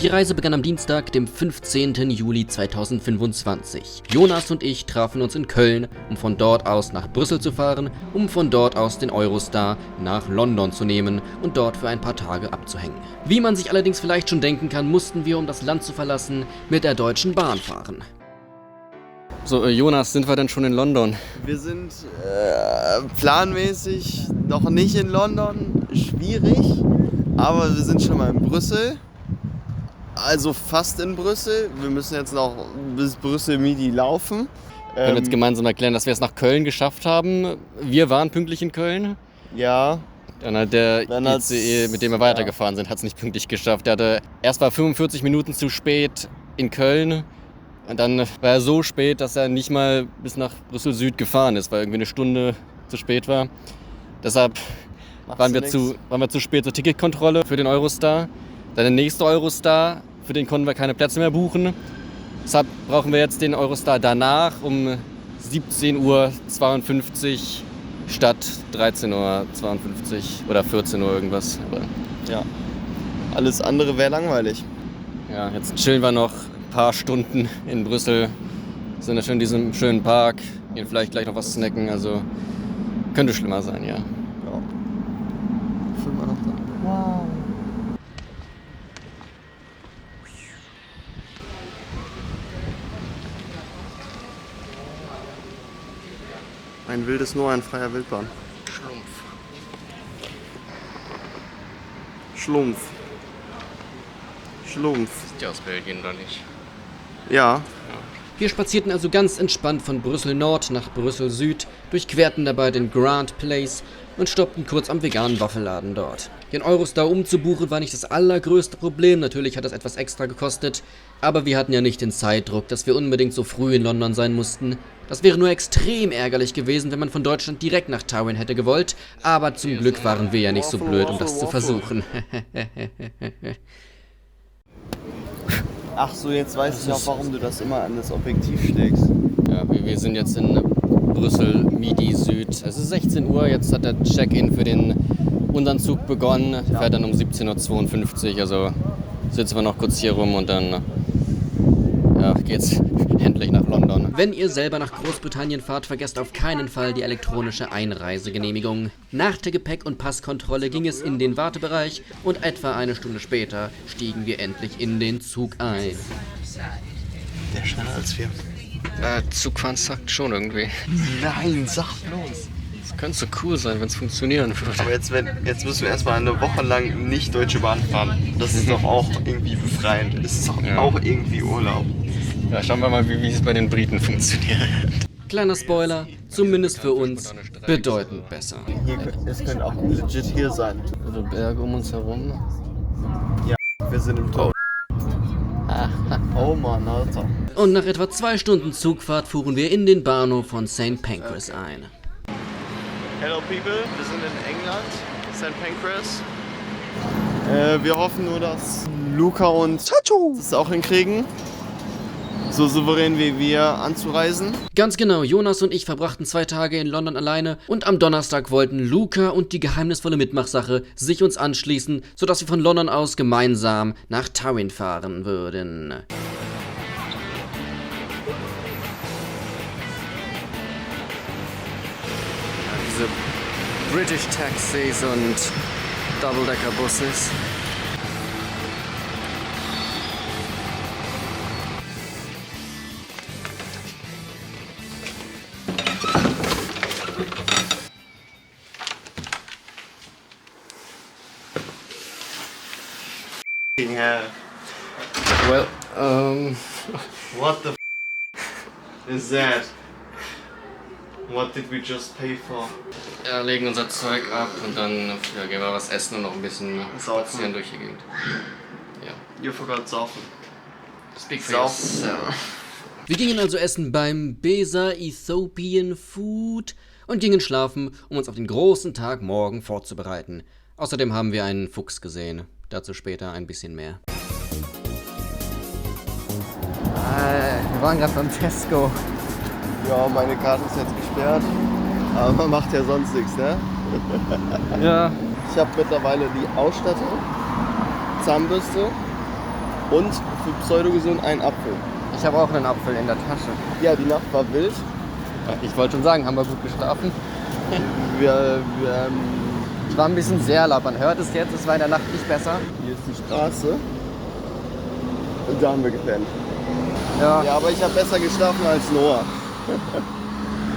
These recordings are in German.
Die Reise begann am Dienstag, dem 15. Juli 2025. Jonas und ich trafen uns in Köln, um von dort aus nach Brüssel zu fahren, um von dort aus den Eurostar nach London zu nehmen und dort für ein paar Tage abzuhängen. Wie man sich allerdings vielleicht schon denken kann, mussten wir, um das Land zu verlassen, mit der Deutschen Bahn fahren. So, Jonas, sind wir denn schon in London? Wir sind planmäßig noch nicht in London, schwierig, aber wir sind schon mal in Brüssel, also fast in Brüssel. Wir müssen jetzt noch bis Brüssel-Midi laufen. Wir können jetzt gemeinsam erklären, dass wir es nach Köln geschafft haben. Wir waren pünktlich in Köln. Ja. Dann hat der ICE, mit dem wir weitergefahren sind, hat es nicht pünktlich geschafft. Erst war 45 Minuten zu spät in Köln. Und dann war er so spät, dass er nicht mal bis nach Brüssel Süd gefahren ist, weil irgendwie eine Stunde zu spät war. Deshalb waren wir zu spät zur Ticketkontrolle für den Eurostar. Dann der nächste Eurostar, für den konnten wir keine Plätze mehr buchen. Deshalb brauchen wir jetzt den Eurostar danach um 17:52 Uhr statt 13:52 Uhr oder 14 Uhr irgendwas. Aber ja, alles andere wäre langweilig. Ja, jetzt chillen wir noch paar Stunden in Brüssel, sind ja schön in diesem schönen Park, gehen vielleicht gleich noch was snacken, also könnte schlimmer sein, ja. Filmen wir noch da. Wow. Ein wildes Nur, ein freier Wildbahn. Schlumpf. Ist ja aus Belgien, oder nicht? Ja. Wir spazierten also ganz entspannt von Brüssel Nord nach Brüssel Süd, durchquerten dabei den Grand Place und stoppten kurz am veganen Waffelladen dort. Den Eurostar umzubuchen war nicht das allergrößte Problem, natürlich hat das etwas extra gekostet, aber wir hatten ja nicht den Zeitdruck, dass wir unbedingt so früh in London sein mussten. Das wäre nur extrem ärgerlich gewesen, wenn man von Deutschland direkt nach Tywin hätte gewollt, aber zum Glück waren wir ja nicht so blöd, um das zu versuchen. Ach so, jetzt weiß ich auch, warum du das immer an das Objektiv schlägst. Ja, wir sind jetzt in Brüssel, Midi Süd. Es ist 16 Uhr, jetzt hat der Check-in für unseren Zug begonnen. Fährt dann um 17:52 Uhr, also sitzen wir noch kurz hier rum und dann geht's endlich nach London. Wenn ihr selber nach Großbritannien fahrt, vergesst auf keinen Fall die elektronische Einreisegenehmigung. Nach der Gepäck- und Passkontrolle ging es in den Wartebereich und etwa eine Stunde später stiegen wir endlich in den Zug ein. Der schneller als wir. Zugfahren sagt schon irgendwie. Nein, sag bloß. Das könnte so cool sein, wenn es funktionieren würde. Aber jetzt müssen wir erstmal eine Woche lang nicht Deutsche Bahn fahren. Das ist doch auch irgendwie befreiend. Das ist doch auch irgendwie Urlaub. Ja, schauen wir mal, wie es bei den Briten funktioniert. Kleiner Spoiler, zumindest für uns, bedeutend besser. Es könnte auch legit hier sein. Also Berge um uns herum. Ja, wir sind im Tor. Oh Mann, Alter. Und nach etwa 2 Stunden Zugfahrt fuhren wir in den Bahnhof von St. Pancras ein. Hello people, wir sind in England, St. Pancras. Wir hoffen nur, dass Luca und Tacho es auch hinkriegen, so souverän wie wir anzureisen. Ganz genau, Jonas und ich verbrachten 2 Tage in London alleine und am Donnerstag wollten Luca und die geheimnisvolle Mitmachsache sich uns anschließen, sodass wir von London aus gemeinsam nach Tywin fahren würden. Diese British Taxis und Double-Decker-Buses. Hell. Well, What the is that? What did we just pay for? Ja, legen unser Zeug ab und dann gehen wir was essen und noch ein bisschen spazieren durch die Gegend. Ja. You forgot saufen. Speak for yourself. Wir gingen also essen beim Besa Ethiopian Food und gingen schlafen, um uns auf den großen Tag morgen vorzubereiten. Außerdem haben wir einen Fuchs gesehen. Dazu später ein bisschen mehr. Wir waren gerade beim Tesco. Ja, meine Karte ist jetzt gesperrt, aber man macht ja sonst nichts, ne? Ja. Ich habe mittlerweile die Ausstattung, Zahnbürste Und für pseudogesund einen Apfel. Ich habe auch einen Apfel in der Tasche. Ja, die Nacht war wild. Ich wollte schon sagen, haben wir gut geschlafen? Ich Ich war ein bisschen sehr laut. Man hört es jetzt, es war in der Nacht nicht besser. Hier ist die Straße. Und da haben wir gepennt. Ja, Ja, aber ich habe besser geschlafen als Noah.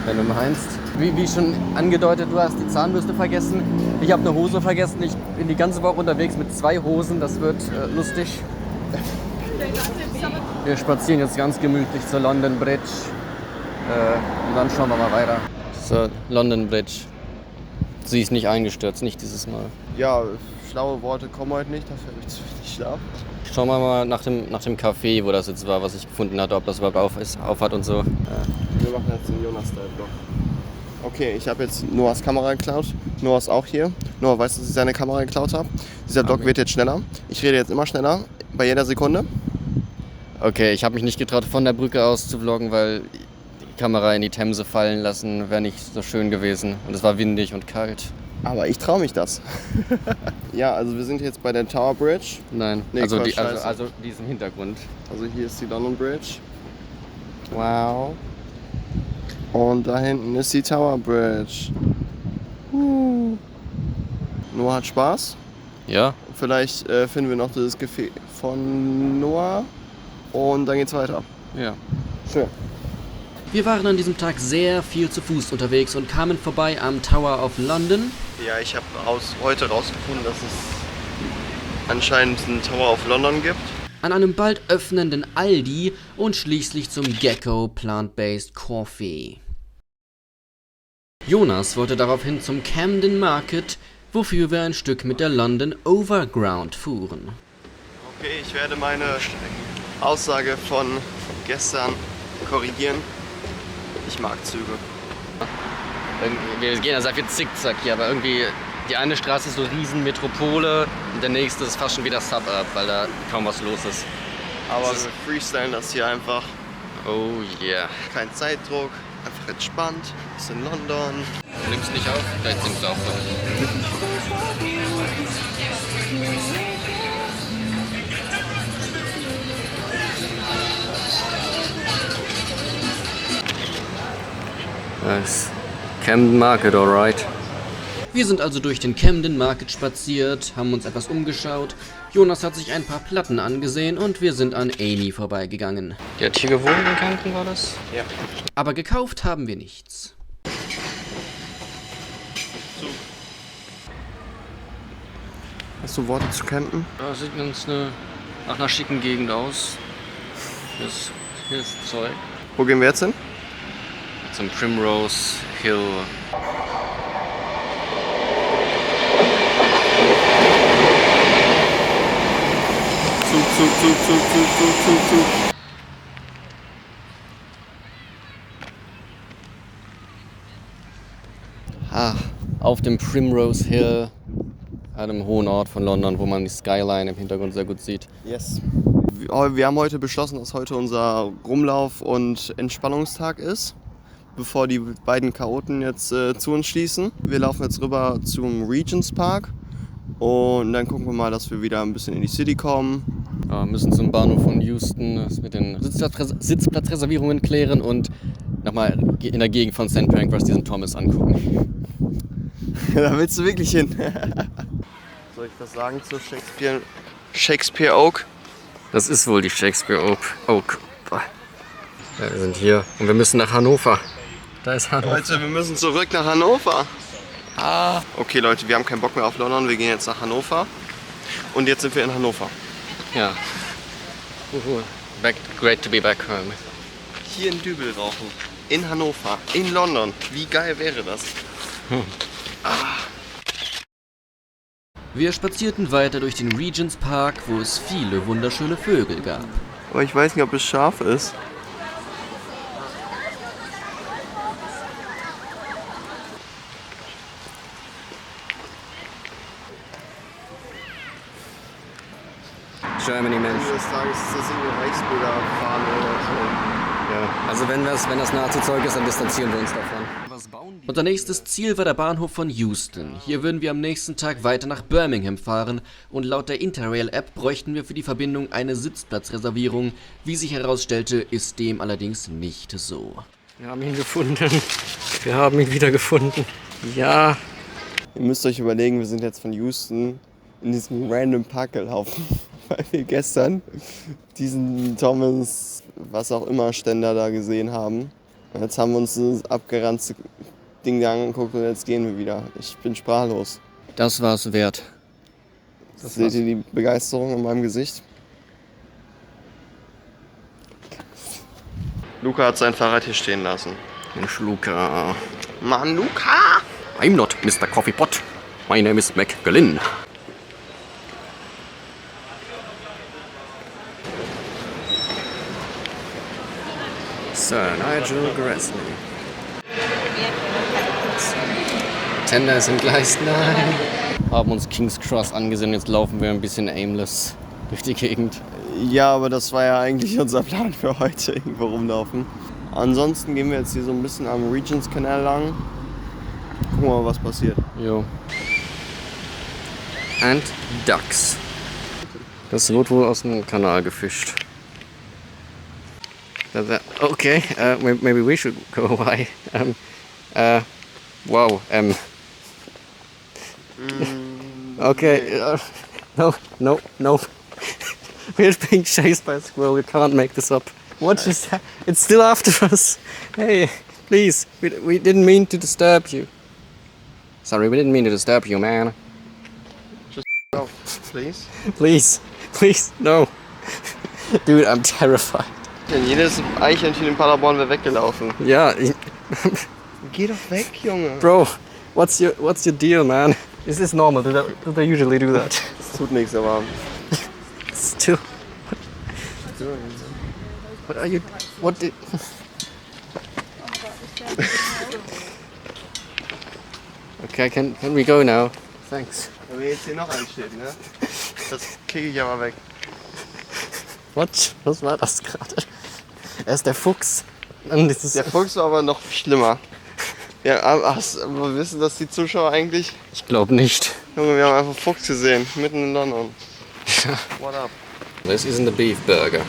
wenn du meinst. Wie schon angedeutet, du hast die Zahnbürste vergessen. Ich habe eine Hose vergessen. Ich bin die ganze Woche unterwegs mit 2 Hosen. Das wird lustig. Wir spazieren jetzt ganz gemütlich zur London Bridge. Und dann schauen wir mal weiter. So, London Bridge. Sie ist nicht eingestürzt, nicht dieses Mal. Ja, schlaue Worte kommen heute nicht, dafür habe ich zu wenig Schlaf. Schauen wir mal nach dem Café, wo das jetzt war, was ich gefunden hatte, ob das überhaupt auf hat und so. Wir machen jetzt den Jonas-Style-Vlog. Okay, ich habe jetzt Noahs Kamera geklaut. Noah ist auch hier. Noah weiß, dass ich seine Kamera geklaut habe. Dieser Vlog wird jetzt schneller. Ich rede jetzt immer schneller, bei jeder Sekunde. Okay, ich habe mich nicht getraut, von der Brücke aus zu vloggen, weil die Kamera in die Themse fallen lassen wäre nicht so schön gewesen. Und es war windig und kalt. Aber ich traue mich das. Ja, also wir sind jetzt bei der Tower Bridge. Nein, Nee, also, Quatsch, scheiße. also diesen Hintergrund. Also hier ist die London Bridge. Wow. Und da hinten ist die Tower Bridge. Noah hat Spaß. Ja, Vielleicht finden wir noch das Café von Noah. Und dann geht's weiter. ja. Schön. Wir waren an diesem Tag sehr viel zu Fuß unterwegs und kamen vorbei am Tower of London, Ja, ich habe heute rausgefunden, dass es anscheinend einen Tower of London gibt. an einem bald öffnenden Aldi und schließlich zum Gecko Plant-Based Coffee. Jonas wollte daraufhin zum Camden Market, wofür wir ein Stück mit der London Overground fuhren. Okay, ich werde meine Aussage von gestern korrigieren. Ich mag Züge. Wir gehen ja sehr viel Zickzack hier, aber irgendwie die eine Straße ist so riesen Metropole und der nächste ist fast schon wieder Suburb, weil da kaum was los ist. Aber wir freestylen das hier einfach. Oh yeah. Kein Zeitdruck, einfach entspannt. Ist in London. Du nimmst nicht auf? Vielleicht nimmst du auf. Nice. Camden Market, alright. Wir sind also durch den Camden Market spaziert, haben uns etwas umgeschaut. Jonas hat sich ein paar Platten angesehen und wir sind an Amy vorbeigegangen. Die hat hier gewohnt in Camden, war das? Ja. Aber gekauft haben wir nichts. Hast du Worte zu campen? Ja, sieht ganz nach einer schicken Gegend aus. Hier ist Zeug. Wo gehen wir jetzt hin? Zum Primrose Hill. Zug. Auf dem Primrose Hill, einem hohen Ort von London, wo man die Skyline im Hintergrund sehr gut sieht. Yes. Wir haben heute beschlossen, dass heute unser Rumlauf- und Entspannungstag ist, bevor die beiden Chaoten jetzt zu uns schließen. Wir laufen jetzt rüber zum Regent's Park und dann gucken wir mal, dass wir wieder ein bisschen in die City kommen. Ja, wir müssen zum Bahnhof von Houston, das mit den Sitzplatzreservierungen klären und nochmal in der Gegend von St. Pancras diesen Thomas angucken. Da willst du wirklich hin. Soll ich was sagen zu Shakespeare Oak? Das ist wohl die Shakespeare Oak. Ja, wir sind hier und wir müssen nach Hannover. Da ist Hannover. Leute, wir müssen zurück nach Hannover. Okay Leute, wir haben keinen Bock mehr auf London, wir gehen jetzt nach Hannover. Und jetzt sind wir in Hannover. Ja. Great to be back home. Hier in Dübel rauchen. In Hannover. In London. Wie geil wäre das? Wir spazierten weiter durch den Regent's Park, wo es viele wunderschöne Vögel gab. Aber ich weiß nicht, ob es scharf ist. Germany, Mensch. Am Ende des Tages ist das irgendwie Reichsbürgerfahne oder so. Ja, also wenn das Nazi-Zeug ist, dann distanzieren wir uns davon. Unser nächstes Ziel war der Bahnhof von Euston. Hier würden wir am nächsten Tag weiter nach Birmingham fahren und laut der Interrail-App bräuchten wir für die Verbindung eine Sitzplatzreservierung. Wie sich herausstellte, ist dem allerdings nicht so. Wir haben ihn gefunden. Wir haben ihn wieder gefunden. Ja. Ihr müsst euch überlegen, wir sind jetzt von Euston in diesem random Park gelaufen, weil wir gestern diesen Thomas, was auch immer, Ständer da gesehen haben. Und jetzt haben wir uns das abgeranzte Ding da angeguckt und jetzt gehen wir wieder. Ich bin sprachlos. Das war's wert. Seht ihr die Begeisterung in meinem Gesicht? Luca hat sein Fahrrad hier stehen lassen. Mensch, Luca. Mann, Luca! I'm not Mr. Coffee Pot. My name is McGlynn. Sir Nigel Grassley. Tender ist im Gleis, nein. Haben uns King's Cross angesehen, jetzt laufen wir ein bisschen aimless durch die Gegend. Ja, aber das war ja eigentlich unser Plan für heute, irgendwo rumlaufen. Ansonsten gehen wir jetzt hier so ein bisschen am Regents Canal lang. Gucken wir mal, was passiert. Jo. And Ducks. Das wird wohl aus dem Kanal gefischt. Okay, maybe we should go away. Wow. Okay. No. We're being chased by a squirrel. You can't make this up. What is that? It's still after us. Hey, please. We didn't mean to disturb you. Sorry, we didn't mean to disturb you, man. Just go, please. Please, no. Dude, I'm terrified. Denn jedes Eichhörnchen in Paderborn wäre weggelaufen. Ja. Geh doch weg, Junge. Bro, what's your deal, man? Is this normal? Do they usually do that? Das tut nichts, aber... Still. What are you... What did... Okay, can we go now? Thanks. Wenn jetzt hier noch eins steht, ne? Das kriege ich aber weg. What? Was war das gerade? Er ist der Fuchs. Und das ist Der Fuchs war aber noch schlimmer. Ja, aber wissen das die Zuschauer eigentlich? Ich glaube nicht. Junge, wir haben einfach Fuchs gesehen, mitten in London. What up? This isn't a beef burger.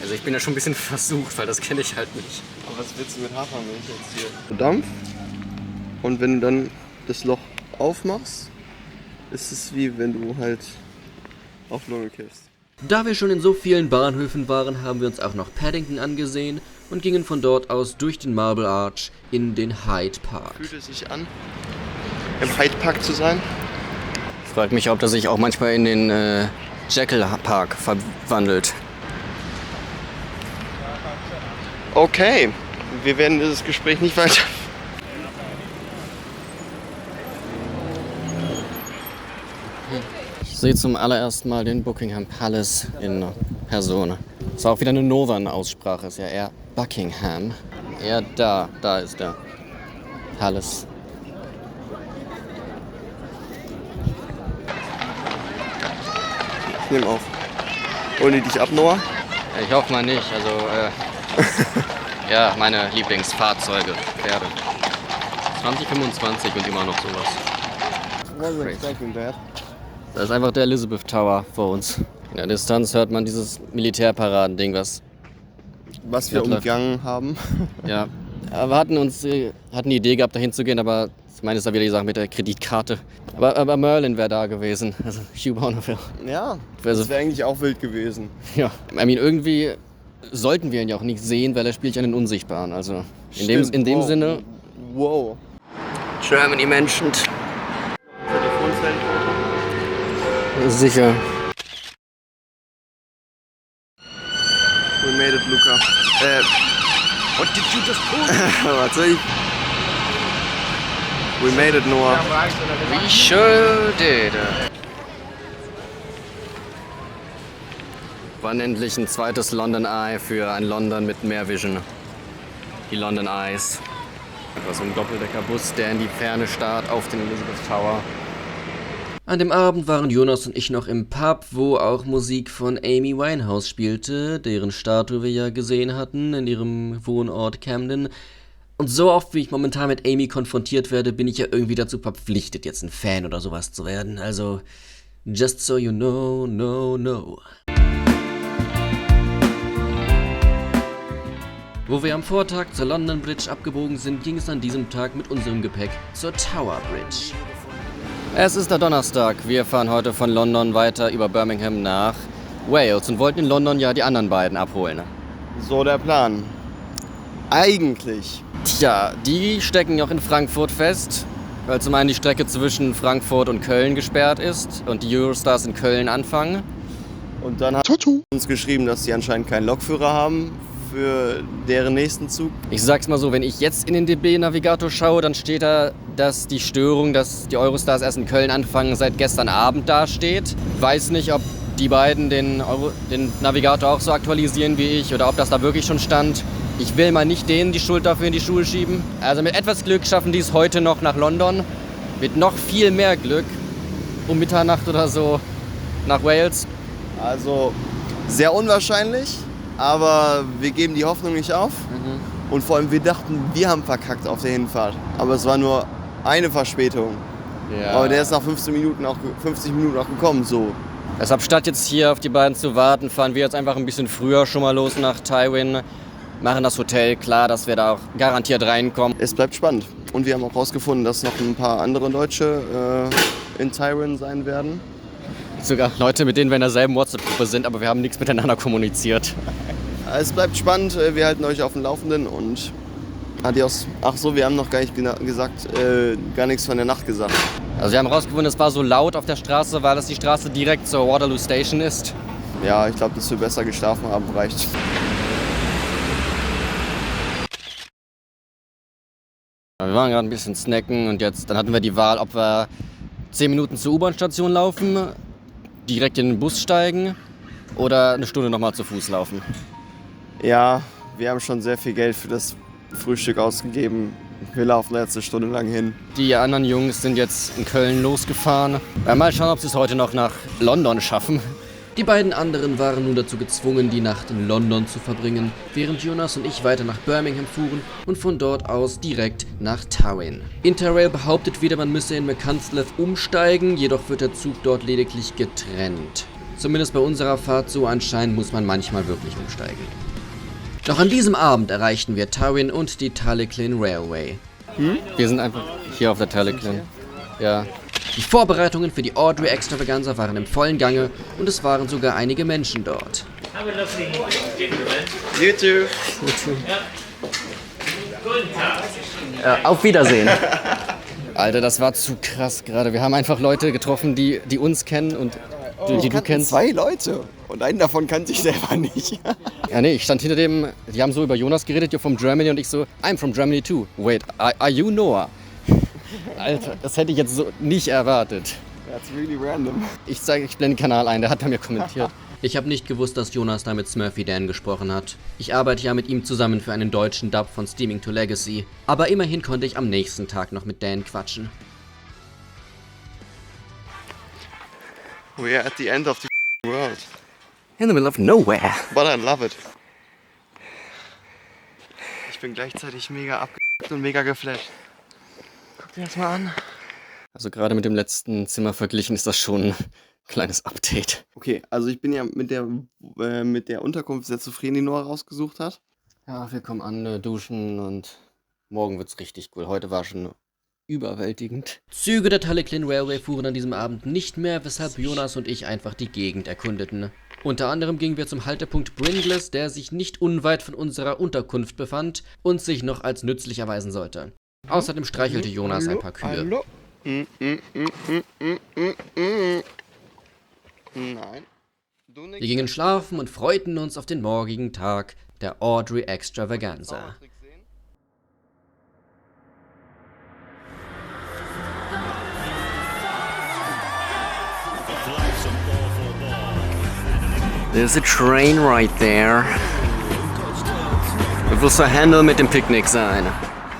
Also ich bin ja schon ein bisschen versucht, weil das kenne ich halt nicht. Aber was willst du mit Hafermilch jetzt hier? Dampf. Und wenn du dann das Loch aufmachst, ist es wie wenn du halt auf Lunge kippst. Da wir schon in so vielen Bahnhöfen waren, haben wir uns auch noch Paddington angesehen und gingen von dort aus durch den Marble Arch in den Hyde Park. Fühlt es sich an, im Hyde Park zu sein? Ich frage mich, ob das sich auch manchmal in den Jekyll Park verwandelt. Okay, wir werden dieses Gespräch nicht weiter. Ich sehe zum allerersten Mal den Buckingham Palace in Person. Das war auch wieder eine Northern-Aussprache, ist ja eher Buckingham. Eher da ist der Palace. Ich nehme auf. Holen die dich ab, Noah? Ich hoffe mal nicht, also ja, meine Lieblingsfahrzeuge, Pferde. 2025 und immer noch sowas. Wasn't expecting that. Das ist einfach der Elizabeth Tower vor uns. In der Distanz hört man dieses Militärparadending, was wir umgangen haben. Ja, aber wir hatten die Idee gehabt, da hinzugehen, aber ich meine, ist da wieder die Sache mit der Kreditkarte. Aber Merlin wäre da gewesen, also Hugh Bonneville. Ja, das wäre eigentlich auch wild gewesen. Ja, I mean, irgendwie sollten wir ihn ja auch nicht sehen, weil er spielt ja einen Unsichtbaren. Also in dem wow. Sinne. Wow. Germany mentioned. Telefonzentrum. Sicher. We made it, Luca. What did you just pull? Warte. We made it, Noah. We sure did. Wann endlich ein zweites London Eye für ein London mit mehr Vision? Die London Eyes. Das ist so ein Doppeldeckerbus, der in die Ferne starrt auf den Elizabeth Tower. An dem Abend waren Jonas und ich noch im Pub, wo auch Musik von Amy Winehouse spielte, deren Statue wir ja gesehen hatten in ihrem Wohnort Camden. Und so oft, wie ich momentan mit Amy konfrontiert werde, bin ich ja irgendwie dazu verpflichtet, jetzt ein Fan oder sowas zu werden. Also, just so you know, no. Wo wir am Vortag zur London Bridge abgebogen sind, ging es an diesem Tag mit unserem Gepäck zur Tower Bridge. Es ist der Donnerstag. Wir fahren heute von London weiter über Birmingham nach Wales und wollten in London ja die anderen beiden abholen. So der Plan. Eigentlich. Tja, die stecken noch in Frankfurt fest, weil zum einen die Strecke zwischen Frankfurt und Köln gesperrt ist und die Eurostars in Köln anfangen. Und dann hat uns geschrieben, dass sie anscheinend keinen Lokführer haben für deren nächsten Zug. Ich sag's mal so, wenn ich jetzt in den DB-Navigator schaue, dann steht da, dass die Störung, dass die Eurostars erst in Köln anfangen, seit gestern Abend dasteht. Weiß nicht, ob die beiden den Navigator auch so aktualisieren wie ich oder ob das da wirklich schon stand. Ich will mal nicht denen die Schuld dafür in die Schuhe schieben. Also mit etwas Glück schaffen die es heute noch nach London. Mit noch viel mehr Glück um Mitternacht oder so nach Wales. Also sehr unwahrscheinlich, aber wir geben die Hoffnung nicht auf. Und vor allem, wir dachten, wir haben verkackt auf der Hinfahrt. Aber es war nur eine Verspätung. Ja. Aber der ist nach 50 Minuten auch gekommen. So. Deshalb statt jetzt hier auf die beiden zu warten, fahren wir jetzt einfach ein bisschen früher schon mal los nach Tywin. Machen das Hotel klar, dass wir da auch garantiert reinkommen. Es bleibt spannend. Und wir haben auch rausgefunden, dass noch ein paar andere Deutsche in Tywin sein werden. Sogar Leute, mit denen wir in derselben WhatsApp-Gruppe sind, aber wir haben nichts miteinander kommuniziert. Es bleibt spannend, wir halten euch auf dem Laufenden und adios. Ach so, wir haben noch gar nicht gar nichts von der Nacht gesagt. Also wir haben rausgefunden, es war so laut auf der Straße, weil das die Straße direkt zur Waterloo Station ist. Ja, ich glaube, dass wir besser geschlafen haben, reicht. Wir waren gerade ein bisschen snacken und dann hatten wir die Wahl, ob wir 10 Minuten zur U-Bahn-Station laufen, direkt in den Bus steigen oder eine Stunde nochmal zu Fuß laufen. Ja, wir haben schon sehr viel Geld für das Frühstück ausgegeben. Wir laufen jetzt eine Stunde lang hin. Die anderen Jungs sind jetzt in Köln losgefahren. Mal schauen, ob sie es heute noch nach London schaffen. Die beiden anderen waren nun dazu gezwungen, die Nacht in London zu verbringen, während Jonas und ich weiter nach Birmingham fuhren und von dort aus direkt nach Tywin. Interrail behauptet wieder, man müsse in Machynlleth umsteigen, jedoch wird der Zug dort lediglich getrennt. Zumindest bei unserer Fahrt so anscheinend muss man manchmal wirklich umsteigen. Noch an diesem Abend erreichten wir Tywin und die Talyllyn Railway. Wir sind einfach hier auf der Talyllyn. Ja. Die Vorbereitungen für die Audrey Extravaganza waren im vollen Gange und es waren sogar einige Menschen dort. YouTube. Auf Wiedersehen. Alter, das war zu krass gerade. Wir haben einfach Leute getroffen, die uns kennen und die du kennst. 2 Leute und einen davon kannte ich selber nicht. Ja, nee, ich stand hinter dem, die haben so über Jonas geredet, you're from Germany und ich so, I'm from Germany too. Wait, are you Noah? Alter, das hätte ich jetzt so nicht erwartet. That's really random. Ich blende den Kanal ein, der hat bei mir kommentiert. Ich habe nicht gewusst, dass Jonas da mit Smurfy Dan gesprochen hat. Ich arbeite ja mit ihm zusammen für einen deutschen Dub von Steaming to Legacy. Aber immerhin konnte ich am nächsten Tag noch mit Dan quatschen. We are at the end of the world. In the middle of nowhere. But I love it. Ich bin gleichzeitig mega abgeguckt und mega geflasht. Guck dir das mal an. Also gerade mit dem letzten Zimmer verglichen ist das schon ein kleines Update. Okay, also ich bin ja mit der Unterkunft sehr zufrieden, die Noah rausgesucht hat. Ja, wir kommen an, duschen und morgen wird's richtig cool. Heute war schon überwältigend. Züge der Talyllyn Railway fuhren an diesem Abend nicht mehr, weshalb Jonas und ich einfach die Gegend erkundeten. Unter anderem gingen wir zum Haltepunkt Bringles, der sich nicht unweit von unserer Unterkunft befand und sich noch als nützlich erweisen sollte. Außerdem streichelte Jonas ein paar Kühe. Hallo? Nein. Wir gingen schlafen und freuten uns auf den morgigen Tag der Audrey Extravaganza. There's a train right there. Das muss der Handel mit dem Picknick sein.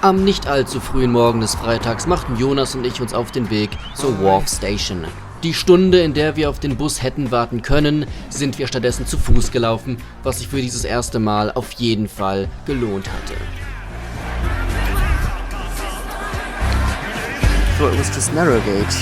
Am nicht allzu frühen Morgen des Freitags machten Jonas und ich uns auf den Weg zur Wharf Station. Die Stunde, in der wir auf den Bus hätten warten können, sind wir stattdessen zu Fuß gelaufen, was sich für dieses erste Mal auf jeden Fall gelohnt hatte. So, it was just narrow gauge.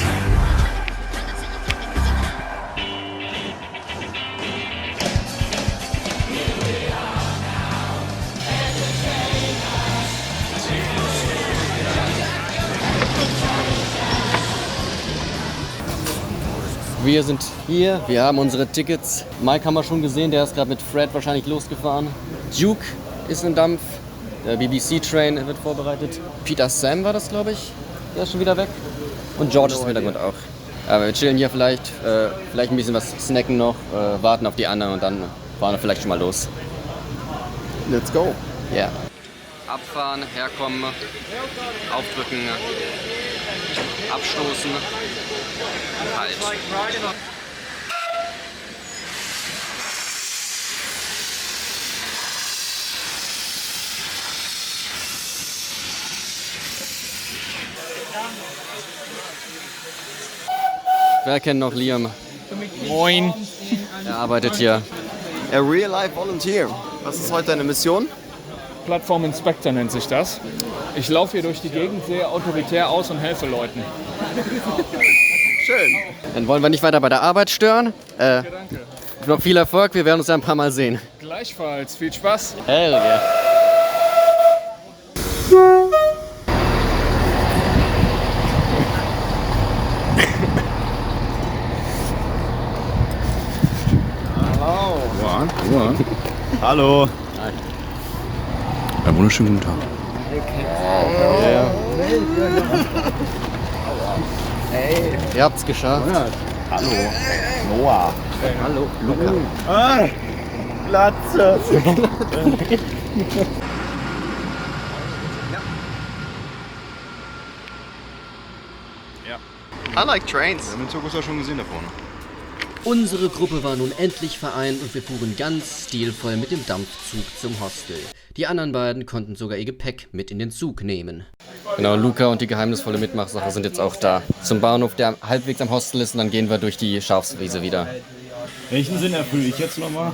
Wir sind hier, wir haben unsere Tickets. Mike haben wir schon gesehen, der ist gerade mit Fred wahrscheinlich losgefahren. Duke ist im Dampf, der BBC-Train wird vorbereitet. Peter Sam war das, glaube ich, der ist schon wieder weg. Und George ist im Hintergrund auch. Aber wir chillen hier vielleicht ein bisschen was snacken noch, warten auf die anderen und dann fahren wir vielleicht schon mal los. Let's go. Ja. Yeah. Abfahren, herkommen, aufdrücken, abstoßen, halt. Wer kennt noch Liam? Moin. Er arbeitet hier. A Real-Life Volunteer. Was ist heute deine Mission? Plattform Inspector nennt sich das. Ich laufe hier durch die Gegend, sehe autoritär aus und helfe Leuten. Schön. Dann wollen wir nicht weiter bei der Arbeit stören. Danke. Noch viel Erfolg, wir werden uns ja ein paar Mal sehen. Gleichfalls, viel Spaß. Hell yeah. Hallo. Einen wunderschönen guten Tag. Ihr habt's geschafft. Hallo. Noah. Hallo, Luca. Ah, Glatze. I like trains. Wir haben den Zirkus ja schon gesehen da vorne. Unsere Gruppe war nun endlich vereint und wir fuhren ganz stilvoll mit dem Dampfzug zum Hostel. Die anderen beiden konnten sogar ihr Gepäck mit in den Zug nehmen. Genau, Luca und die geheimnisvolle Mitmachsache sind jetzt auch da. Zum Bahnhof, der halbwegs am Hostel ist, und dann gehen wir durch die Schafswiese wieder. Welchen Sinn erfülle ich jetzt nochmal?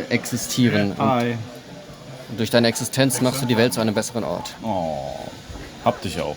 Existieren. Hi. Und durch deine Existenz machst du die Welt zu einem besseren Ort. Oh, hab dich auch.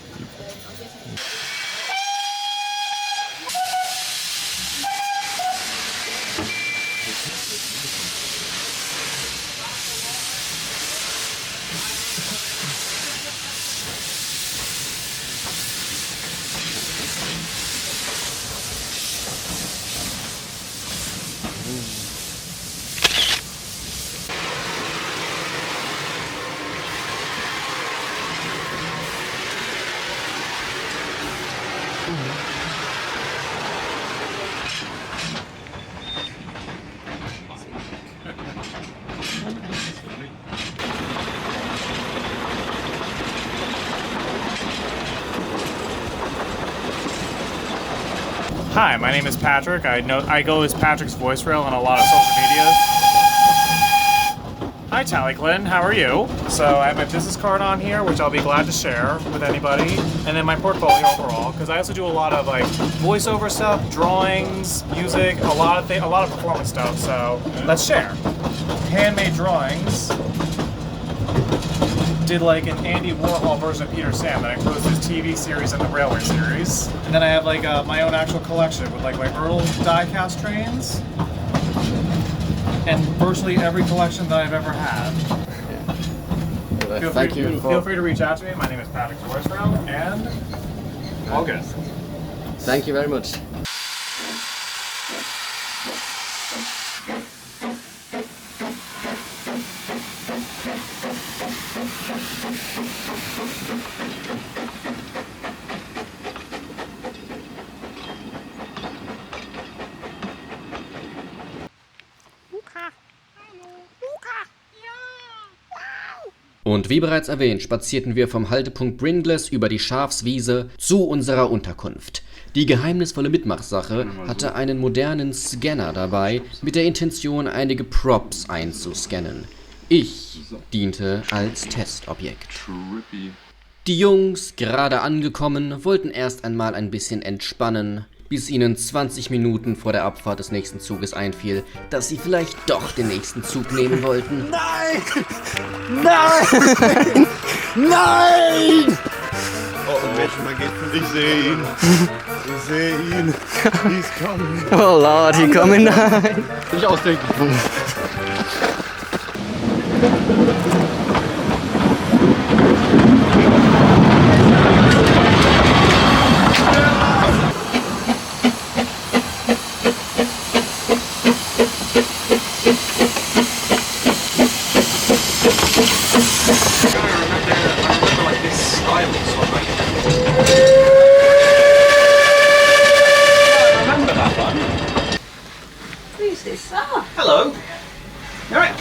Hi, my name is Patrick. I go as Patrick's voice rail on a lot of social medias. Hi, Tally Clinton. How are you? So I have my business card on here, which I'll be glad to share with anybody, and then my portfolio overall, because I also do a lot of like voiceover stuff, drawings, music, a lot of performance stuff. So let's share. Handmade drawings. Did like an Andy Warhol version of Peter Sam that includes his TV series and the Railway series. And then I have like my own actual collection with like my Earl die-cast trains and virtually every collection that I've ever had. Feel free to reach out to me. My name is Patrick Voicerail and August. Thank you very much. Und wie bereits erwähnt, spazierten wir vom Haltepunkt Bringles über die Schafswiese zu unserer Unterkunft. Die geheimnisvolle Mitmachsache hatte einen modernen Scanner dabei, mit der Intention, einige Props einzuscannen. Ich diente als Testobjekt. Die Jungs, gerade angekommen, wollten erst einmal ein bisschen entspannen. bis ihnen 20 Minuten vor der Abfahrt des nächsten Zuges einfiel, dass sie vielleicht doch den nächsten Zug nehmen wollten. Nein! Nein! Nein! Oh, mal geht's. Ich sehe ihn. Ich sehe ihn. He's coming. Oh Lord, he coming now. Nicht ausdenken. Who's this? Ah, Hello. All right.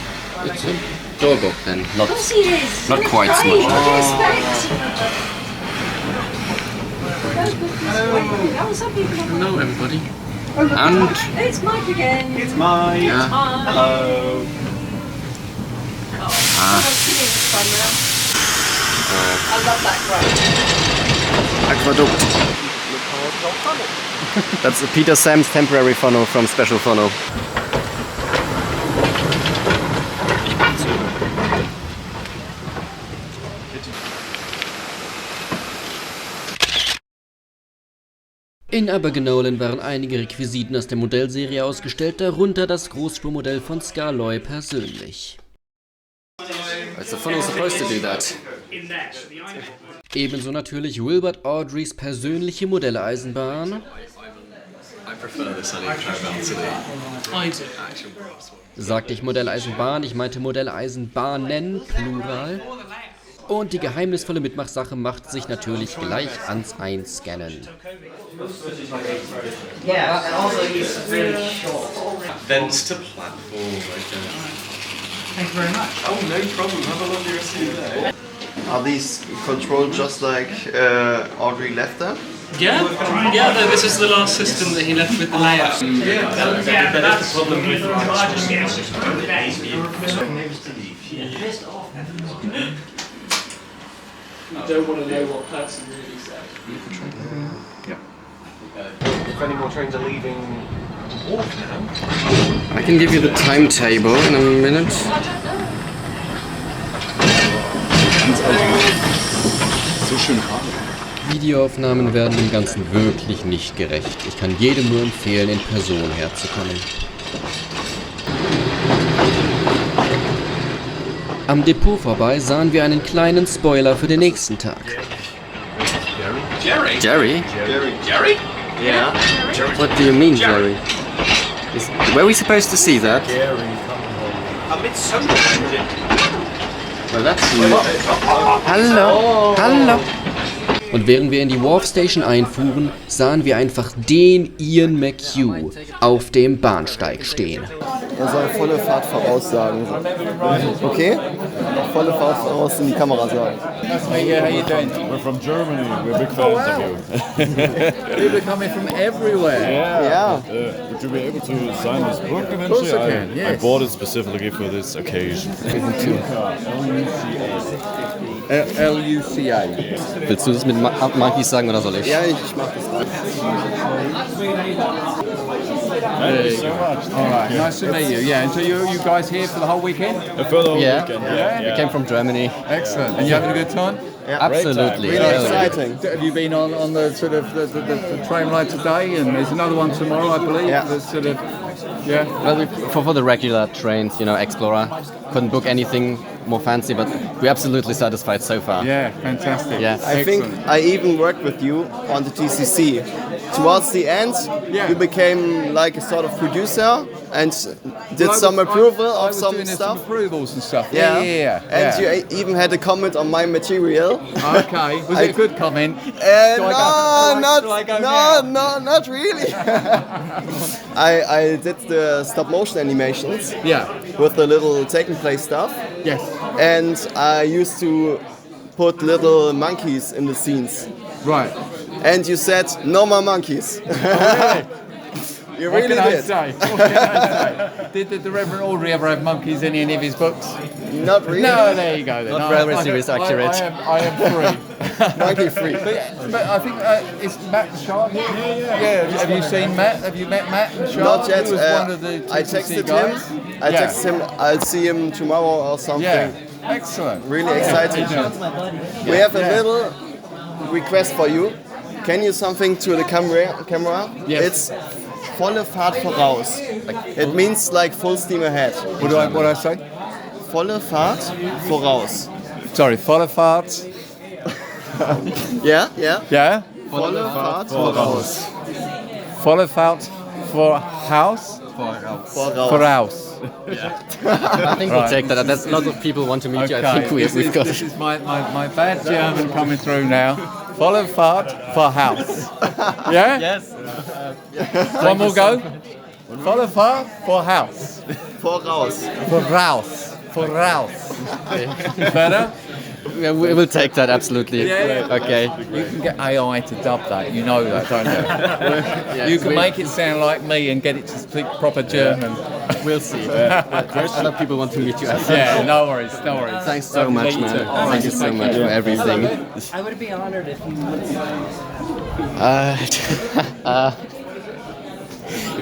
It's a doggo pen, of course he is. not quite Hey, small. what do you expect? Oh, some people have... Hello everybody. And It's Mike again. It's Mike. yeah, Hi. Hello. I love that grove. Aquaduct. That's Peter Sam's temporary funnel from Special Funnel. In Abergenolen waren einige Requisiten aus der Modellserie ausgestellt, darunter das Großspurmodell von Scarloy persönlich. It's the funnel supposed to do that. Ebenso natürlich Wilbert Awdrys persönliche Modelleisenbahn, sagte ich Modelleisenbahn, ich meinte Modelleisenbahnen, Plural. Und die geheimnisvolle Mitmachsache macht sich natürlich gleich ans Einscannen. Thence to platform. Thank you very much. Oh, no problem. Have a lovely rest of your day. Are these controlled just like Audrey left them? Yeah, no, this is the last system that he left with the layout. That's the problem with You don't want to know what person really said. If any more trains are leaving Wharf now. I can give you the timetable in a minute. So schön gerade. Videoaufnahmen werden dem Ganzen wirklich nicht gerecht. Ich kann jedem nur empfehlen, in Person herzukommen. Am Depot vorbei sahen wir einen kleinen Spoiler für den nächsten Tag. Jerry? Jerry? Jerry? Yeah. What do you mean, Jerry? Were we supposed to see that? A midsummer engine. Well, that's Hallo, hallo. Und während wir in die Wharf Station einfuhren, sahen wir einfach den Ian McHugh auf dem Bahnsteig stehen. Er soll volle Fahrt voraussagen. Okay? Volle Fahrt voraus in die Kamera sagen. We're from Germany. We're big fans of you. People are coming from everywhere. Yeah. Would you be able to sign this book eventually? Of course I can, I yes. bought it specifically for this occasion. LUCA. Willst du das mit Monkeys sagen oder soll ich? Ja, ich mach das. Thank you so much. All right, nice to meet you. Yeah, and so you guys here for the whole weekend? For the whole Yeah. weekend. We came from Germany. Excellent. And you having a good time? Absolutely. Really exciting. Have you been on the sort of the train ride today? And there's another one tomorrow, I believe. Yeah. That's sort of, yeah. Well, for the regular trains, you know, Explorer, couldn't book anything more fancy, but we're absolutely satisfied so far. Yeah, fantastic. Yeah. I think I even worked with you on the TCC. Towards the end, Yeah. you became like a sort of producer and did some approval I of was some doing some stuff. approvals and stuff. Yeah. Yeah. And you even had a comment on my material. Okay. Was it a good comment? Not really. I did the stop motion animations Yeah. with the little taking place stuff, Yes. and I used to put little monkeys in the scenes. Right. And you said no more monkeys. You What really can I did. say? What can I say? Did the Reverend Audrey ever have monkeys in any of his books? Not really. No, there you go. Then. Not No, very I serious don't- accurate. I am free. monkey free. But I think is Matt the shark here? Yeah. Have you seen Matt? Have you met Matt the shark? Not yet. He was one of the I TCC texted guys. him. I texted him. I'll see him tomorrow or something. Yeah. Excellent. Really excited. We have a little request for you. Can you something to the camera? Yes. It's volle Fahrt voraus. It means like full steam ahead. What do I say? Volle Fahrt voraus. Sorry, volle Fahrt. Yeah. Yeah. Volle Fahrt voraus. Volle Fahrt for house. Voraus. I think we'll take that. That's lots of people want to meet you. I think we've got. This is my bad German coming through now. Volle Fahrt for house. Yeah? Yes. One more go. Volle Fahrt for house. Voraus. Voraus. Better? Yeah, we will take that absolutely. Yeah. Okay. You can get AI to dub that. You know that, don't you? You can make it sound like me and get it to speak proper German. We'll see. Other people want to meet you. Yeah, no worries. Thanks so much, man. Thank you so much for everything. I would be honored if you would.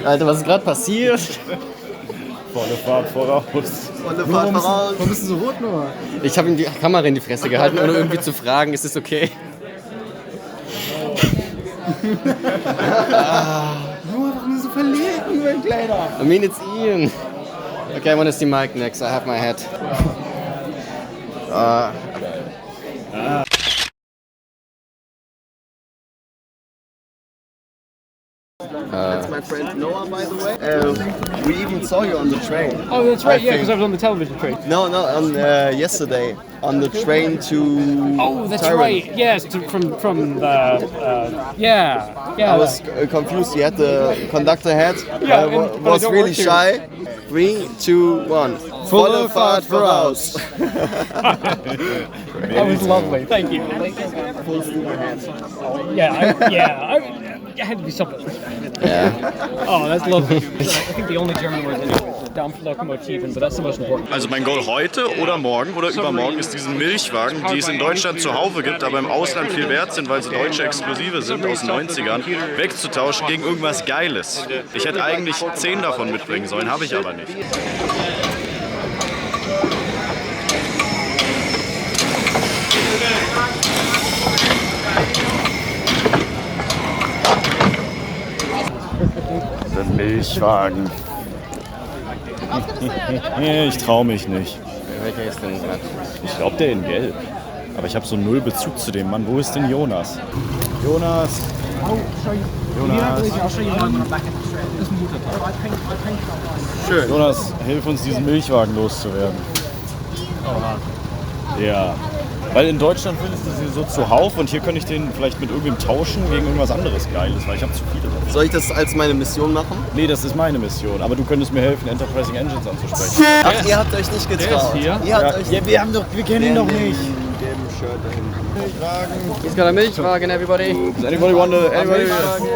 Alter, was ist gerade passiert? Volle Fahrt voraus. Volle Fahrt voraus. Warum bist du so rot nur? Ich habe ihm die Kamera in die Fresse gehalten, ohne irgendwie zu fragen, ist es okay? Warum so verlegen, mein Kleiner? I mean, it's Ian. Okay, I want to see Mike next. I have my hat. That's my friend Noah, by the way. We even saw you on the train. Oh, that's right. I Yeah, because I think. was on the television train. No, on yesterday on the train to. Oh, that's Tyrone. right. Yes, from the. Yeah. I was confused. You had the conductor hat. Yeah, I but I was don't really work here. shy. 3, 2, 1. Volle Fahrt voraus. That was lovely. Thank you. Full steam ahead. I had to be something. Ja. Oh, that's lovely. I think the only German word is Dampflokomotiven, but that's the most important. Also mein Goal heute oder morgen oder übermorgen ist diesen Milchwagen, die es in Deutschland zuhauf gibt, aber im Ausland viel wert sind, weil sie deutsche Exklusive sind aus den 90ern, wegzutauschen gegen irgendwas Geiles. Ich hätte eigentlich 10 davon mitbringen sollen, habe ich aber nicht. Der Milchwagen. Ich traue mich nicht. Welcher ist denn gerade? Ich glaube, der in Gelb. Aber ich habe so null Bezug zu dem Mann. Wo ist denn Jonas? Jonas! Schön. Jonas, hilf uns, diesen Milchwagen loszuwerden. Ja. Weil in Deutschland findest du sie so zuhauf und hier könnte ich den vielleicht mit irgendwem tauschen gegen irgendwas anderes Geiles, weil ich habe zu viele davon. Soll ich das als meine Mission machen? Nee, das ist meine Mission. Aber du könntest mir helfen, Enterprising Engines anzusprechen. Ach, ihr habt euch nicht getraut. hier? Ihr habt euch Ja, wir kennen ihn doch nicht. gelben Shirt dahin. He's got a Milchwagen, everybody. Does anybody want a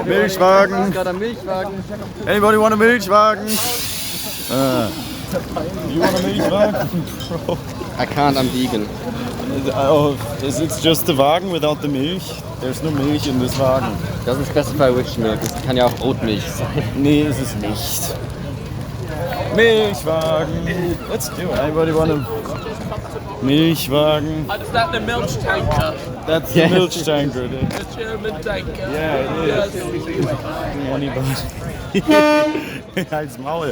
Milchwagen? He's got a Milchwagen. Anybody want a Milchwagen? You want a Milchwagen? Bro. I can't, I'm vegan. Oh, it's just the Wagen without the Milch. There's no Milch in this Wagen. Doesn't specify which milk. Es kann ja auch Oatmilch sein. Nee, ist es nicht. Milchwagen. Let's do it. Anybody want a Milchwagen? Is that the milk tanker? That's the milk tanker. The German tanker? Yeah, it is. Halt's Maul.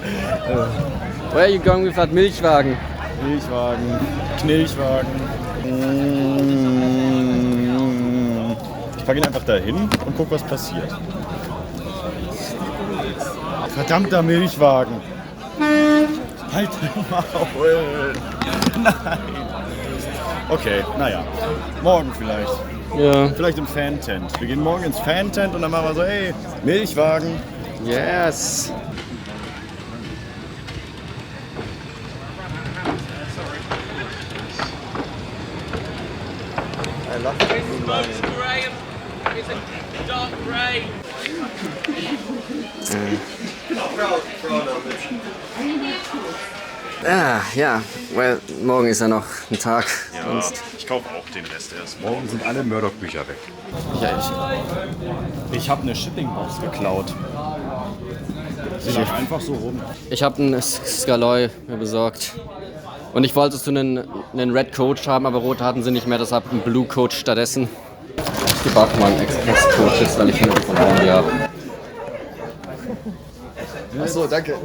Where are you going with that Milchwagen? Milchwagen. Knilchwagen. Ich packe ihn einfach dahin und guck, was passiert. Verdammter Milchwagen. Halt dein Maul. Nein. Okay, naja. Morgen vielleicht. Ja. Vielleicht im Fan-Tent. Wir gehen morgen ins Fan-Tent und dann machen wir so, hey, Milchwagen. Yes. I love it. Most grey is a dark grey. Proud of it. Ja, well, morgen ist ja noch ein Tag. Ja, Sonst. ich kaufe auch den Rest erst. Morgen sind alle Murdoch-Bücher weg. Ja, Ich habe eine Shipping-Box geklaut. Sie lag einfach so rum. ich habe einen Skaloy mir besorgt. Und ich wollte so einen Red Coach haben, aber rot hatten sie nicht mehr, deshalb einen Blue Coach stattdessen. Die Bachmann Express Coaches, weil ich finde von Handy habe. Achso, danke.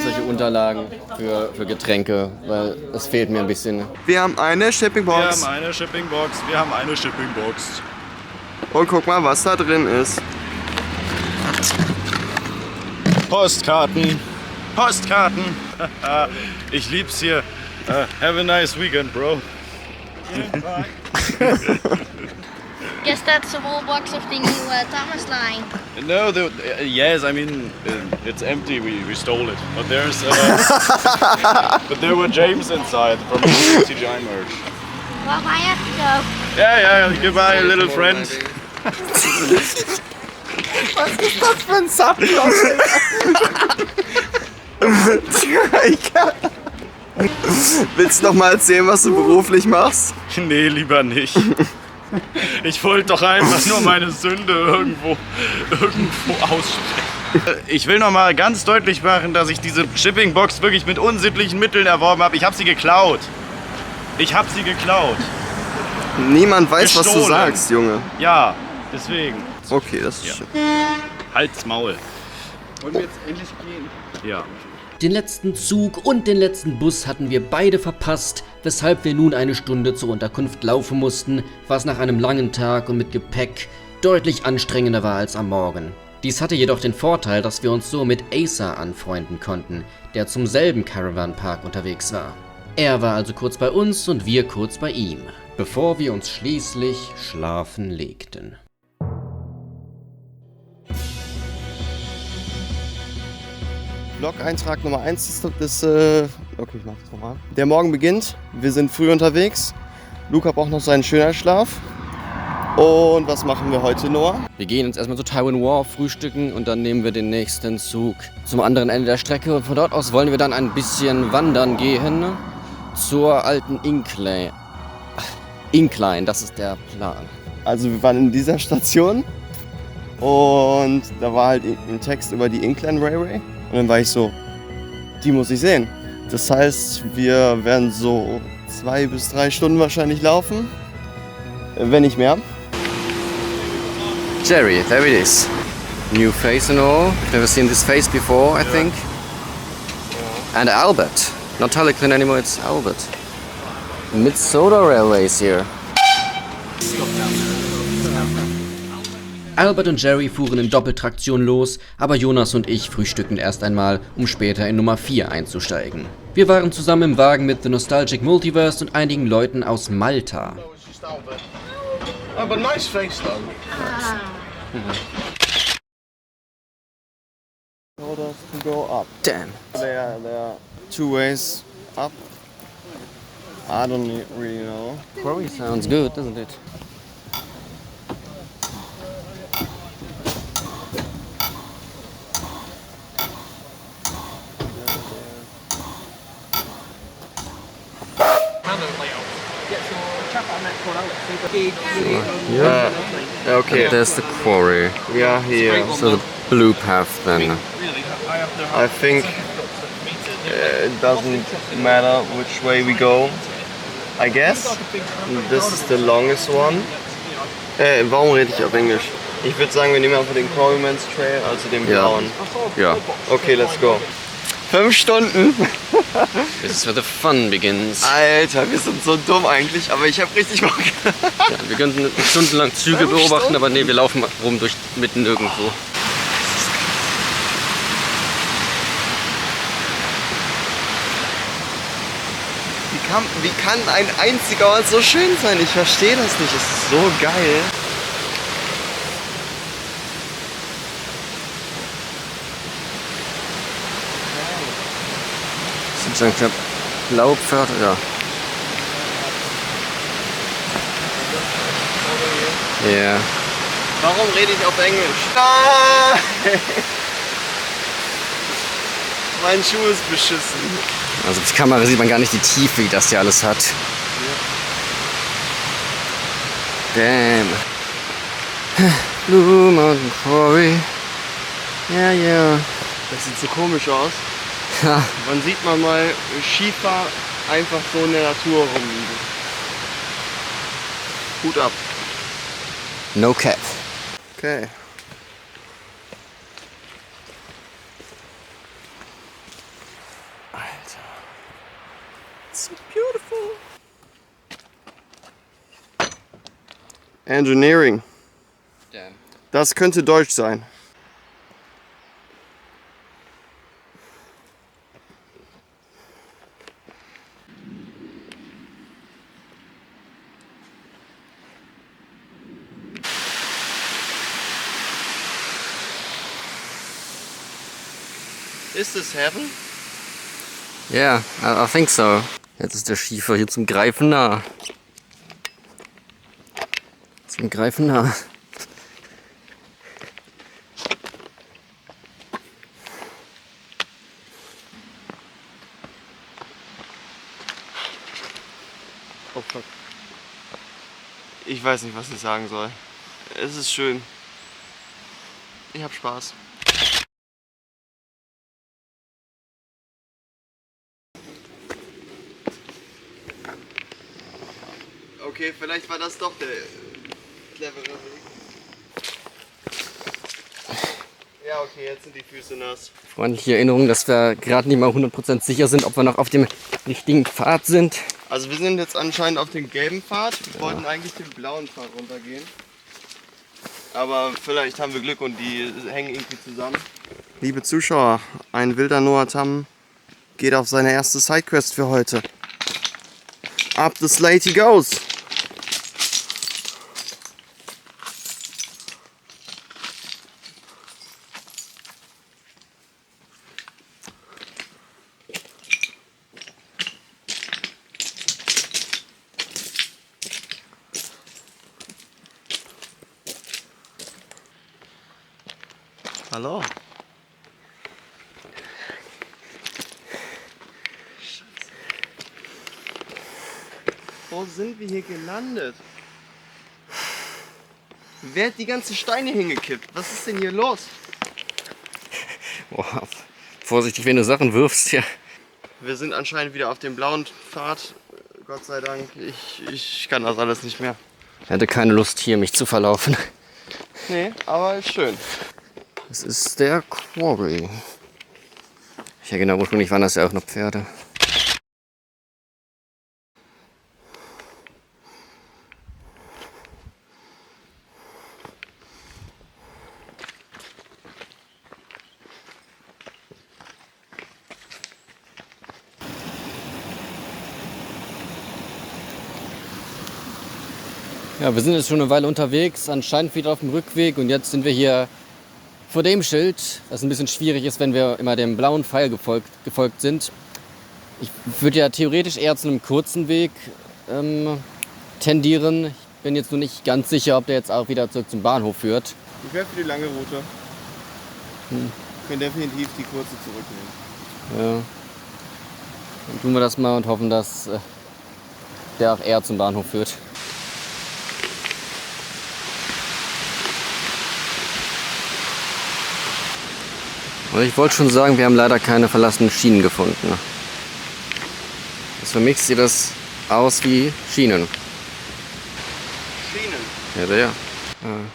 Solche Unterlagen für Getränke, weil es fehlt mir ein bisschen. Wir haben eine Shipping-Box. Wir haben eine Shipping-Box. Wir haben eine Shipping-Box. Und guck mal, was da drin ist. Postkarten. Postkarten. Ich lieb's hier. Have a nice weekend, bro. Guess that's a whole box of the new Thomas line. No, yes, I mean it's empty. We stole it, but there's but there were James inside from the CGI merch. Well, I have to go. Yeah, goodbye, little friend. Was ist das für ein Subplot? Willst du noch mal erzählen, was du beruflich machst? Nee, lieber nicht. Ich wollte doch einfach nur meine Sünde irgendwo aussprechen. Ich will noch mal ganz deutlich machen, dass ich diese Shipping-Box wirklich mit unsittlichen Mitteln erworben habe. Ich habe sie geklaut. Ich habe sie geklaut. Niemand weiß, was du Gestohlen. sagst, Junge. Ja, deswegen. Okay, das ist schön. Halt's Maul. Wollen wir jetzt endlich gehen? Ja. Den letzten Zug und den letzten Bus hatten wir beide verpasst, weshalb wir nun eine Stunde zur Unterkunft laufen mussten, was nach einem langen Tag und mit Gepäck deutlich anstrengender war als am Morgen. Dies hatte jedoch den Vorteil, dass wir uns so mit Asa anfreunden konnten, der zum selben Caravan-Park unterwegs war. Er war also kurz bei uns und wir kurz bei ihm, bevor wir uns schließlich schlafen legten. Blog-Eintrag Nummer 1 ist okay, ich mach das nochmal. Der Morgen beginnt, wir sind früh unterwegs. Luca braucht noch seinen Schönheitsschlaf. Und was machen wir heute, Noah? Wir gehen jetzt erstmal zu Taiwan Wharf frühstücken und dann nehmen wir den nächsten Zug zum anderen Ende der Strecke. Und von dort aus wollen wir dann ein bisschen wandern gehen zur alten Incline. Incline, das ist der Plan. Also wir waren in dieser Station und da war halt ein Text über die Incline Railway. Und dann war ich so, die muss ich sehen. Das heißt, wir werden so 2 bis 3 Stunden wahrscheinlich laufen, wenn nicht mehr. Jerry, there it is. New face and all. Never seen this face before, I think. And Albert. Not Harlequin anymore, it's Albert. Mid-Soda Railways here. Albert und Jerry fuhren in Doppeltraktion los, aber Jonas und ich frühstückten erst einmal, um später in Nummer 4 einzusteigen. Wir waren zusammen im Wagen mit The Nostalgic Multiverse und einigen Leuten aus Malta. Oh, but nice face though. Orders to go up. Damn. There are 2 ways up. I don't really know. Quarry sounds good, doesn't it? Okay. There's the quarry. We are here. So the blue path then. I think it doesn't matter which way we go. I guess this is the longest one. Warum rede ich auf Englisch? Ich würde sagen, wir nehmen einfach den Quarryman's Trail, also den blauen. Ja. Okay, let's go. 5 Stunden. This is where the fun begins. Alter, wir sind so dumm eigentlich, aber ich habe richtig Bock. Ja, wir könnten stundenlang Züge beobachten, aber nee, wir laufen rum durch mitten nirgendwo. Wie kann ein einziger Ort so schön sein? Ich verstehe das nicht. Es ist so geil. Das ist ein Blaupferd, ja. Ja. Warum rede ich auf Englisch? Ah! Mein Schuh ist beschissen. Also auf die Kamera sieht man gar nicht die Tiefe, die das hier alles hat. Damn. Blue Mountain Quarry. Ja, ja. Das sieht so komisch aus. Ja. Man sieht mal Schiefer einfach so in der Natur rumliegen. Hut ab. No cap. Okay. Alter. So beautiful. Engineering. Damn. Das könnte Deutsch sein. Ist es Heaven? Yeah, I think so. Jetzt ist der Schiefer hier zum Greifen nah. Zum Greifen nah. Oh fuck. Ich weiß nicht, was ich sagen soll. Es ist schön. Ich hab Spaß. Okay, vielleicht war das doch der clevere Weg. Ja, okay, jetzt sind die Füße nass. Freundliche Erinnerung, dass wir gerade nicht mal 100% sicher sind, ob wir noch auf dem richtigen Pfad sind. Also wir sind jetzt anscheinend auf dem gelben Pfad. Wir wollten eigentlich den blauen Pfad runtergehen. Aber vielleicht haben wir Glück und die hängen irgendwie zusammen. Liebe Zuschauer, ein wilder Noah Tam geht auf seine erste Sidequest für heute. Up the slate he goes! Hallo. Wo sind wir hier gelandet? Wer hat die ganzen Steine hingekippt? Was ist denn hier los? Boah, vorsichtig, wenn du Sachen wirfst, ja. Wir sind anscheinend wieder auf dem blauen Pfad. Gott sei Dank. Ich kann das alles nicht mehr. Ich hatte keine Lust hier, mich zu verlaufen. Nee, aber ist schön. Das ist der Quarry. Ja genau, ursprünglich waren das ja auch noch Pferde. Ja, wir sind jetzt schon eine Weile unterwegs, anscheinend wieder auf dem Rückweg und jetzt sind wir hier vor dem Schild, was ein bisschen schwierig ist, wenn wir immer dem blauen Pfeil gefolgt sind. Ich würde ja theoretisch eher zu einem kurzen Weg tendieren. Ich bin jetzt nur nicht ganz sicher, ob der jetzt auch wieder zurück zum Bahnhof führt. Ich wäre für die lange Route. Wir können definitiv die kurze zurücknehmen. Ja. Dann tun wir das mal und hoffen, dass der auch eher zum Bahnhof führt. Und ich wollte schon sagen, wir haben leider keine verlassenen Schienen gefunden. Für mich sieht das aus wie Schienen. Schienen? Ja.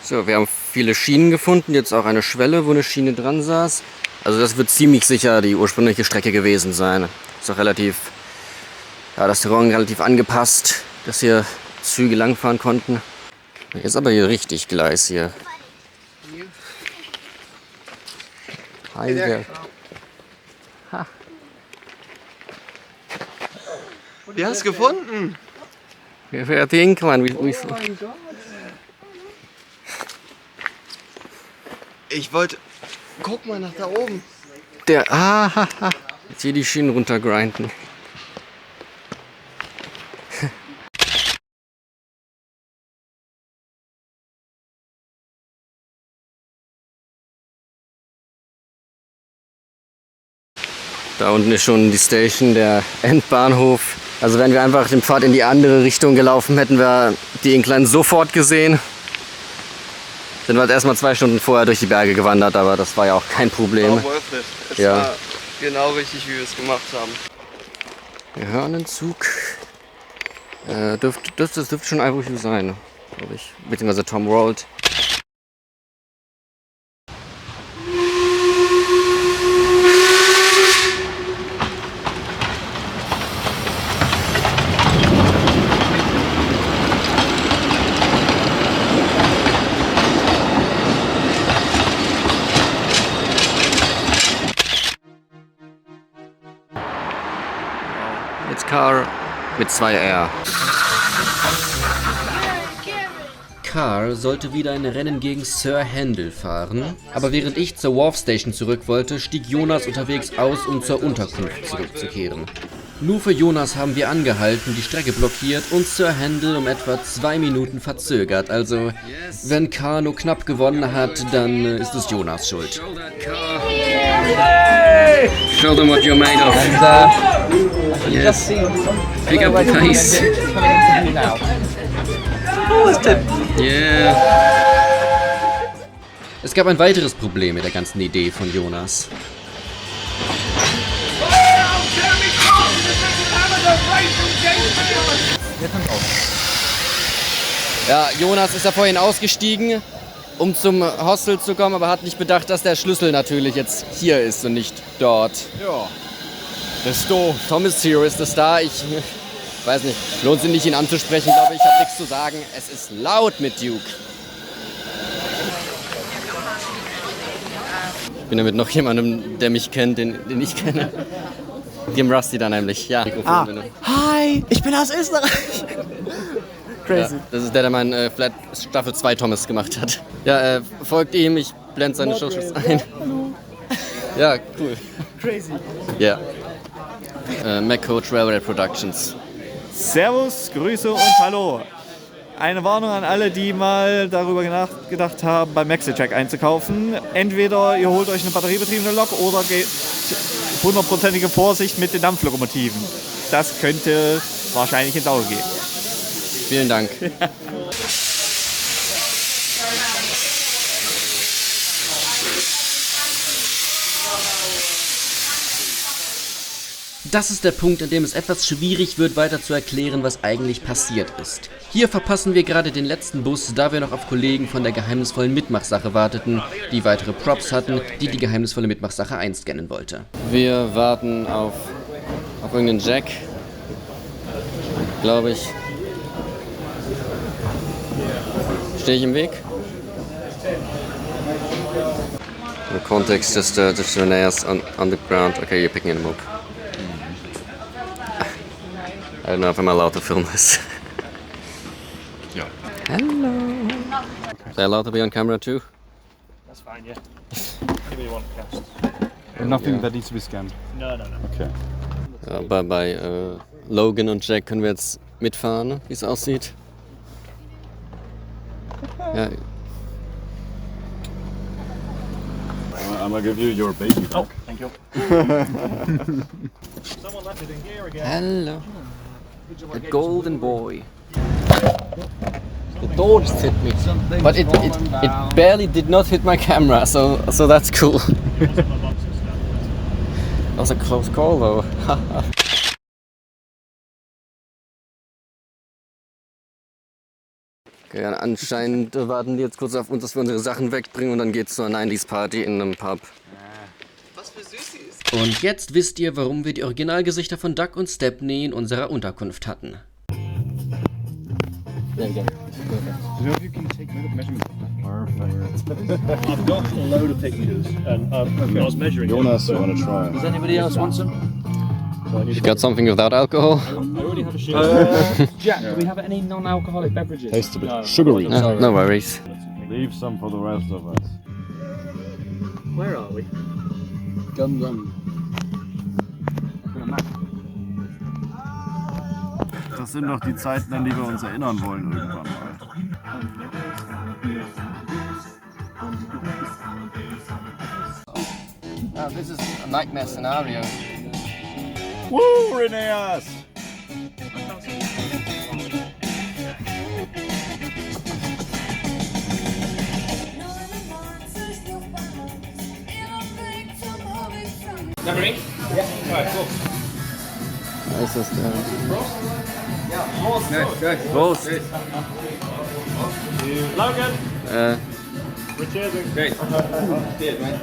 So, wir haben viele Schienen gefunden, jetzt auch eine Schwelle, wo eine Schiene dran saß. Also das wird ziemlich sicher die ursprüngliche Strecke gewesen sein. Ist auch relativ, ja, das Terrain relativ angepasst, dass hier Züge langfahren konnten. Ist aber hier richtig Gleis hier. Hi, ha. Wir haben es gefunden. I think, man. Oh mein Gott. Ich wollte... Guck mal nach da oben. Der... Jetzt hier die Schienen runtergrinden. unten ist schon die Station, der Endbahnhof. Also wenn wir einfach den Pfad in die andere Richtung gelaufen hätten, wir die Incline sofort gesehen. Sind wir halt erstmal 2 Stunden vorher durch die Berge gewandert, aber das war ja auch kein Problem. War worth it. Es Ja. war genau richtig, wie wir es gemacht haben. Wir hören einen Zug. Das dürfte schon Ivory sein, glaube ich. Beziehungsweise Tom Rold. Jetzt Car mit 2 R. Carr sollte wieder ein Rennen gegen Sir Handel fahren, aber während ich zur Wharf Station zurück wollte, stieg Jonas unterwegs aus, um zur Unterkunft zurückzukehren. Nur für Jonas haben wir angehalten, die Strecke blockiert und Sir Handel um etwa 2 Minuten verzögert. Also, wenn Carr nur knapp gewonnen hat, dann ist es Jonas Schuld. Show them what you're made of. Yes. Pick up the pace. Yeah. Es gab ein weiteres Problem mit der ganzen Idee von Jonas. Ja, Jonas ist ja vorhin ausgestiegen, um zum Hostel zu kommen, aber hat nicht bedacht, dass der Schlüssel natürlich jetzt hier ist und nicht dort. Ja, das ist doof. Thomas Zero ist es da. Ich weiß nicht, lohnt sich nicht, ihn anzusprechen, glaube ich. Ich habe nichts zu sagen. Es ist laut mit Duke. Ich bin ja mit noch jemandem, der mich kennt, den ich kenne. Dem Rusty da nämlich. Ja, Mikrofon. Hi, ich bin aus Österreich. Crazy. Ja, das ist der mein Flat Staffel 2 Thomas gemacht hat. Ja, folgt ihm, ich blende seine Socials ein. Ja, cool. Crazy. Ja. MacCoach Railway Productions. Servus, Grüße und Hallo. Eine Warnung an alle, die mal darüber nachgedacht haben, beim Maxi-Check einzukaufen. Entweder ihr holt euch eine batteriebetriebene Lok oder geht 100%ige Vorsicht mit den Dampflokomotiven. Das könnte wahrscheinlich ins Auge gehen. Vielen Dank. Das ist der Punkt, an dem es etwas schwierig wird, weiter zu erklären, was eigentlich passiert ist. Hier verpassen wir gerade den letzten Bus, da wir noch auf Kollegen von der geheimnisvollen Mitmachsache warteten, die weitere Props hatten, die geheimnisvolle Mitmachsache einscannen wollte. Wir warten auf irgendeinen Jack, glaube ich. Stehe ich im Weg? The context just Renee's on the ground. Okay, you're picking him up. I don't know if I'm allowed to film this. Yeah. Hello. Is I allowed to be on camera too? That's fine, yeah. Give me one cast. Nothing that needs to be scanned. No. Okay. Ja, bei Logan und Jack können wir jetzt mitfahren, wie es aussieht. Ja. I'm gonna give you your baby back. Oh, thank you. Someone left it in gear again. Hello. The golden boy. The door just hit me, but it barely did not hit my camera, so that's cool. That was a close call though. Okay, anscheinend warten die jetzt kurz auf uns, dass wir unsere Sachen wegbringen und dann geht's zur 90s Party in einem Pub. Was für Süßis. Und jetzt wisst ihr, warum wir die Originalgesichter von Duck und Stepney in unserer Unterkunft hatten. You know if you can take measurements. I've got a load of pictures, and I was measuring Jonas, them, you want to try? Does anybody else want some? You got something without alcohol? I already have a share. Jack, do we have any non-alcoholic beverages? Tastes a bit sugary. No worries. Leave some for the rest of us. Where are we? Gum. Das sind doch die Zeiten, an die wir uns erinnern wollen irgendwann mal. This is a nightmare scenario. Woo, Reneas! Number 8? Yeah. Alright, cool. Da ist das der. Ja, Prost. Nice. Prost. Logan. Great. Cheers, man.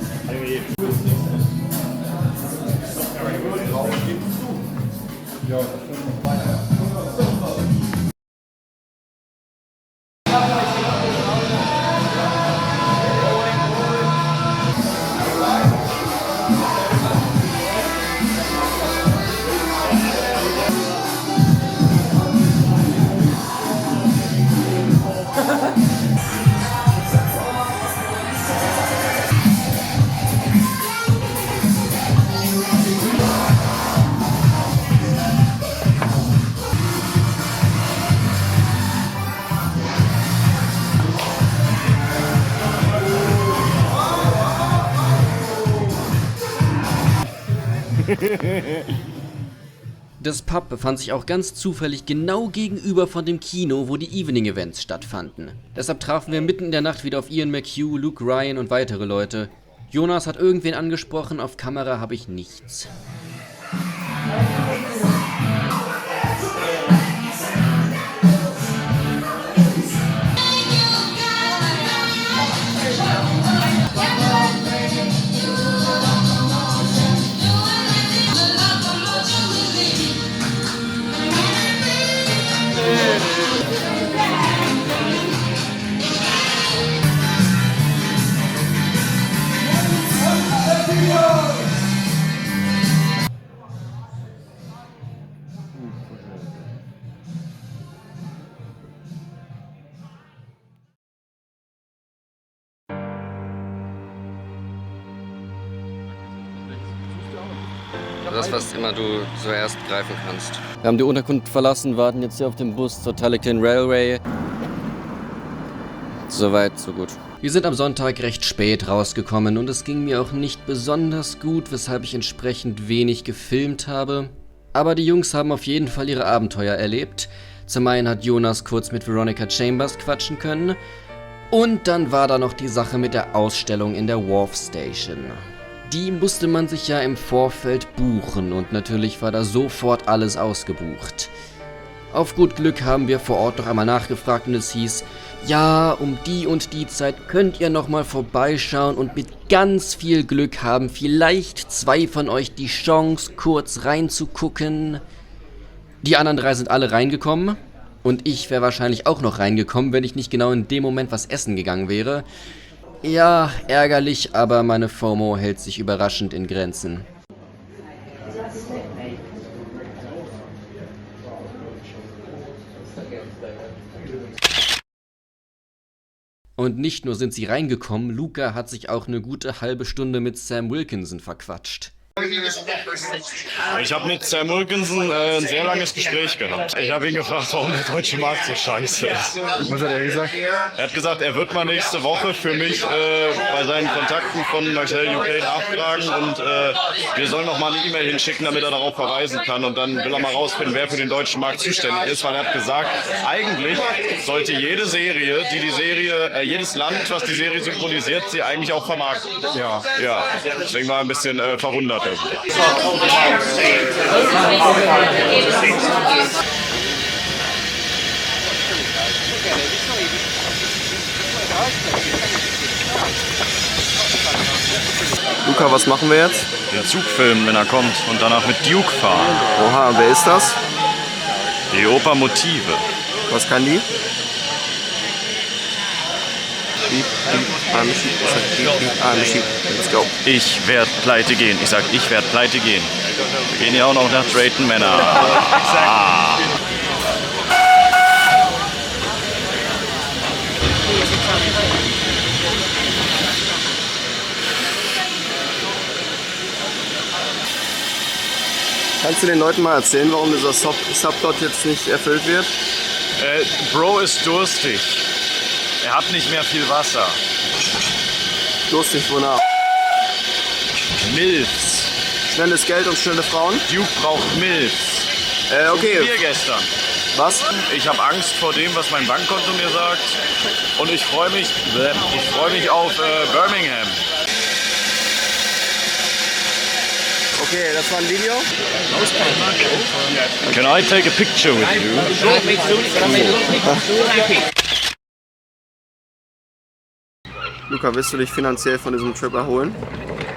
Das Pub befand sich auch ganz zufällig genau gegenüber von dem Kino, wo die Evening Events stattfanden. Deshalb trafen wir mitten in der Nacht wieder auf Ian McHugh, Luke Ryan und weitere Leute. Jonas hat irgendwen angesprochen, auf Kamera habe ich nichts. Das, was immer du zuerst greifen kannst. Wir haben die Unterkunft verlassen, warten jetzt hier auf den Bus zur Tullykin Railway. Soweit, so gut. Wir sind am Sonntag recht spät rausgekommen und es ging mir auch nicht besonders gut, weshalb ich entsprechend wenig gefilmt habe. Aber die Jungs haben auf jeden Fall ihre Abenteuer erlebt. Zum einen hat Jonas kurz mit Veronica Chambers quatschen können. Und dann war da noch die Sache mit der Ausstellung in der Wharf Station. Die musste man sich ja im Vorfeld buchen und natürlich war da sofort alles ausgebucht. Auf gut Glück haben wir vor Ort noch einmal nachgefragt und es hieß, ja, um die und die Zeit könnt ihr nochmal vorbeischauen und mit ganz viel Glück haben vielleicht 2 von euch die Chance, kurz reinzugucken. Die anderen 3 sind alle reingekommen und ich wäre wahrscheinlich auch noch reingekommen, wenn ich nicht genau in dem Moment was essen gegangen wäre. Ja, ärgerlich, aber meine FOMO hält sich überraschend in Grenzen. Und nicht nur sind sie reingekommen, Luca hat sich auch eine gute halbe Stunde mit Sam Wilkinson verquatscht. Ich habe mit Sam Wilkinson ein sehr langes Gespräch gehabt. Ich habe ihn gefragt, warum der deutsche Markt so scheiße ist. Was hat er gesagt? Er hat gesagt, er wird mal nächste Woche für mich bei seinen Kontakten von Marcel UK nachfragen und wir sollen noch mal eine E-Mail hinschicken, damit er darauf verweisen kann. Und dann will er mal rausfinden, wer für den deutschen Markt zuständig ist, weil er hat gesagt, eigentlich sollte jede Serie, jedes Land, was die Serie synchronisiert, sie eigentlich auch vermarkten. Ja. Deswegen war er ein bisschen verwundert. Luca, was machen wir jetzt? Den Zug filmen, wenn er kommt und danach mit Duke fahren. Oha, wer ist das? Die Oper Motive. Was kann die? Let's go. Ich werd pleite gehen. Ich sag, ich werd pleite gehen. Wir gehen ja auch noch nach Drayton Manor. Kannst du den Leuten mal erzählen, warum dieser Subplot jetzt nicht erfüllt wird? Bro ist durstig. Er hat nicht mehr viel Wasser. Durstig wonach? Milfs. Schnelles Geld und schnelle Frauen? Duke braucht Milfs. Okay. So wie wir gestern. Was? Ich habe Angst vor dem, was mein Bankkonto mir sagt. Und ich freue mich auf Birmingham. Okay, das war ein Video. Can I take a picture with you? Luca, willst du dich finanziell von diesem Trip erholen?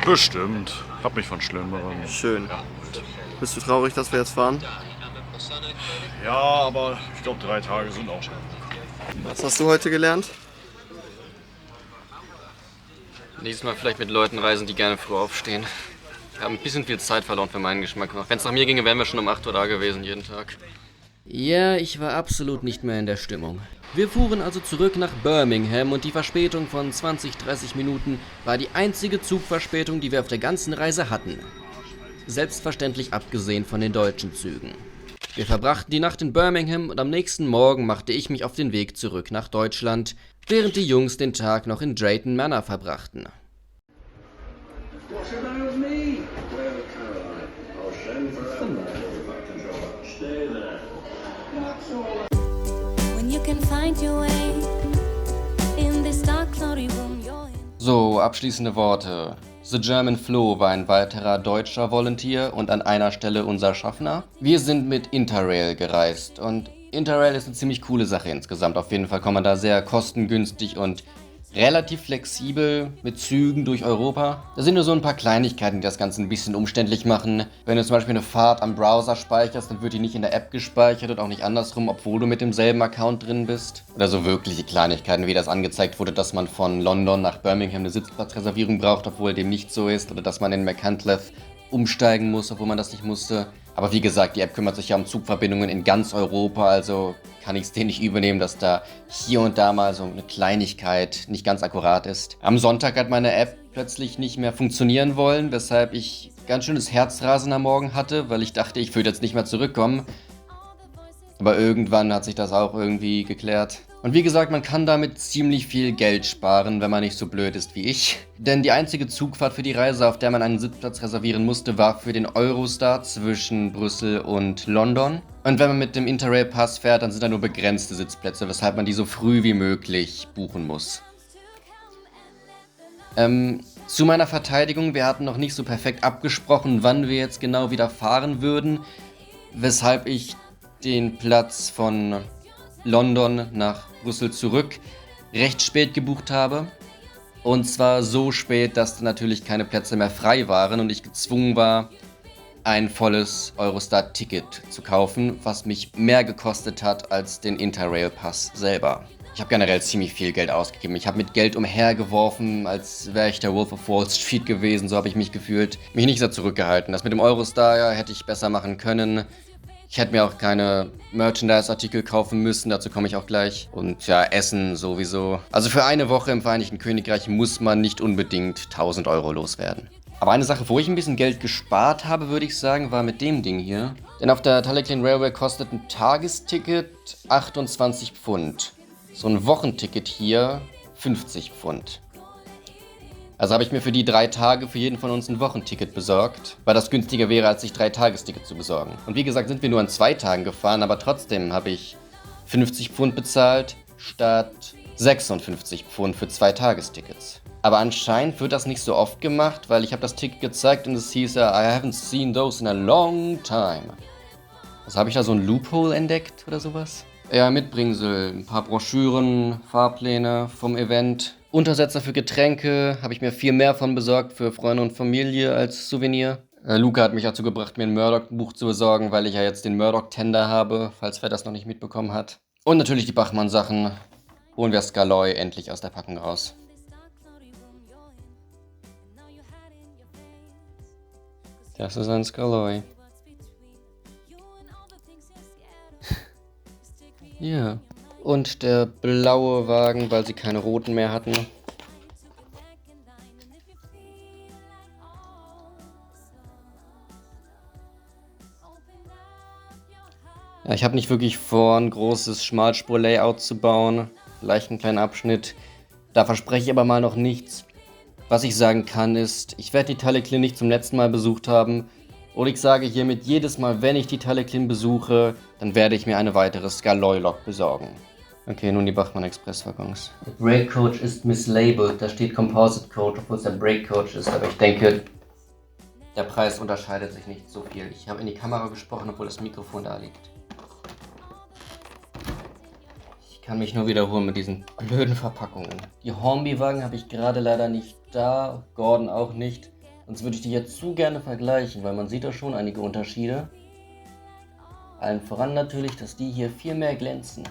Bestimmt. Hab mich von Schlimmeren. Schön. Bist du traurig, dass wir jetzt fahren? Ja, aber ich glaube 3 Tage sind auch schon. Was hast du heute gelernt? Nächstes Mal vielleicht mit Leuten reisen, die gerne früh aufstehen. Ich habe ein bisschen viel Zeit verloren für meinen Geschmack. Wenn es nach mir ginge, wären wir schon um 8 Uhr da gewesen, jeden Tag. Ja, ich war absolut nicht mehr in der Stimmung. Wir fuhren also zurück nach Birmingham und die Verspätung von 20-30 Minuten war die einzige Zugverspätung, die wir auf der ganzen Reise hatten. Selbstverständlich abgesehen von den deutschen Zügen. Wir verbrachten die Nacht in Birmingham und am nächsten Morgen machte ich mich auf den Weg zurück nach Deutschland, während die Jungs den Tag noch in Drayton Manor verbrachten. So, abschließende Worte. The German Flo war ein weiterer deutscher Volunteer und an einer Stelle unser Schaffner. Wir sind mit Interrail gereist und Interrail ist eine ziemlich coole Sache insgesamt. Auf jeden Fall kommt man da sehr kostengünstig und relativ flexibel mit Zügen durch Europa. Da sind nur so ein paar Kleinigkeiten, die das Ganze ein bisschen umständlich machen. Wenn du zum Beispiel eine Fahrt am Browser speicherst, dann wird die nicht in der App gespeichert und auch nicht andersrum, obwohl du mit demselben Account drin bist. Oder so wirkliche Kleinigkeiten, wie das angezeigt wurde, dass man von London nach Birmingham eine Sitzplatzreservierung braucht, obwohl dem nicht so ist. Oder dass man in Machynlleth umsteigen muss, obwohl man das nicht musste. Aber wie gesagt, die App kümmert sich ja um Zugverbindungen in ganz Europa, also kann ich es denen nicht übernehmen, dass da hier und da mal so eine Kleinigkeit nicht ganz akkurat ist. Am Sonntag hat meine App plötzlich nicht mehr funktionieren wollen, weshalb ich ganz schönes Herzrasen am Morgen hatte, weil ich dachte, ich würde jetzt nicht mehr zurückkommen. Aber irgendwann hat sich das auch irgendwie geklärt. Und wie gesagt, man kann damit ziemlich viel Geld sparen, wenn man nicht so blöd ist wie ich. Denn die einzige Zugfahrt für die Reise, auf der man einen Sitzplatz reservieren musste, war für den Eurostar zwischen Brüssel und London. Und wenn man mit dem Interrail-Pass fährt, dann sind da nur begrenzte Sitzplätze, weshalb man die so früh wie möglich buchen muss. Zu meiner Verteidigung, wir hatten noch nicht so perfekt abgesprochen, wann wir jetzt genau wieder fahren würden, weshalb ich den Platz von London nach Brüssel zurück recht spät gebucht habe. Und zwar so spät, dass natürlich keine Plätze mehr frei waren und ich gezwungen war, ein volles Eurostar-Ticket zu kaufen, was mich mehr gekostet hat als den Interrail-Pass selber. Ich habe generell ziemlich viel Geld ausgegeben. Ich habe mit Geld umhergeworfen, als wäre ich der Wolf of Wall Street gewesen, so habe ich mich gefühlt. Mich nicht sehr zurückgehalten. Das mit dem Eurostar hätte ich besser machen können. Ich hätte mir auch keine Merchandise-Artikel kaufen müssen, dazu komme ich auch gleich. Und ja, Essen sowieso. Also für eine Woche im Vereinigten Königreich muss man nicht unbedingt 1000 Euro loswerden. Aber eine Sache, wo ich ein bisschen Geld gespart habe, würde ich sagen, war mit dem Ding hier. Denn auf der Talyllyn Railway kostet ein Tagesticket 28 Pfund. So ein Wochenticket hier 50 Pfund. Also habe ich mir für die 3 Tage für jeden von uns ein Wochenticket besorgt, weil das günstiger wäre, als sich 3 Tagesticket zu besorgen. Und wie gesagt, sind wir nur an 2 Tagen gefahren, aber trotzdem habe ich 50 Pfund bezahlt statt 56 Pfund für 2 Tagestickets. Aber anscheinend wird das nicht so oft gemacht, weil ich habe das Ticket gezeigt und es hieß ja, I haven't seen those in a long time. Also habe ich da so ein Loophole entdeckt oder sowas? Ja, Mitbringsel, ein paar Broschüren, Fahrpläne vom Event. Untersetzer für Getränke, habe ich mir viel mehr von besorgt für Freunde und Familie als Souvenir. Luca hat mich dazu gebracht, mir ein Murdoch-Buch zu besorgen, weil ich ja jetzt den Murdoch-Tender habe, falls wer das noch nicht mitbekommen hat. Und natürlich die Bachmann-Sachen. Holen wir Skaloi endlich aus der Packung raus. Das ist ein Skaloi. Ja. Und der blaue Wagen, weil sie keine roten mehr hatten. Ja, ich habe nicht wirklich vor, ein großes Schmalspur-Layout zu bauen. Vielleicht einen kleinen Abschnitt. Da verspreche ich aber mal noch nichts. Was ich sagen kann ist, ich werde die Tallinn nicht zum letzten Mal besucht haben. Und ich sage hiermit jedes Mal, wenn ich die Tallinn besuche, dann werde ich mir eine weitere Skaloi-Lok besorgen. Okay, nun die Bachmann Express-Waggons. Der Brake Coach ist mislabeled, da steht Composite Coach, obwohl es der Brake Coach ist, aber ich denke, der Preis unterscheidet sich nicht so viel. Ich habe in die Kamera gesprochen, obwohl das Mikrofon da liegt. Ich kann mich nur wiederholen mit diesen blöden Verpackungen. Die Hornby-Wagen habe ich gerade leider nicht da, Gordon auch nicht. Sonst würde ich die jetzt zu gerne vergleichen, weil man sieht da schon einige Unterschiede. Allen voran natürlich, dass die hier viel mehr glänzen.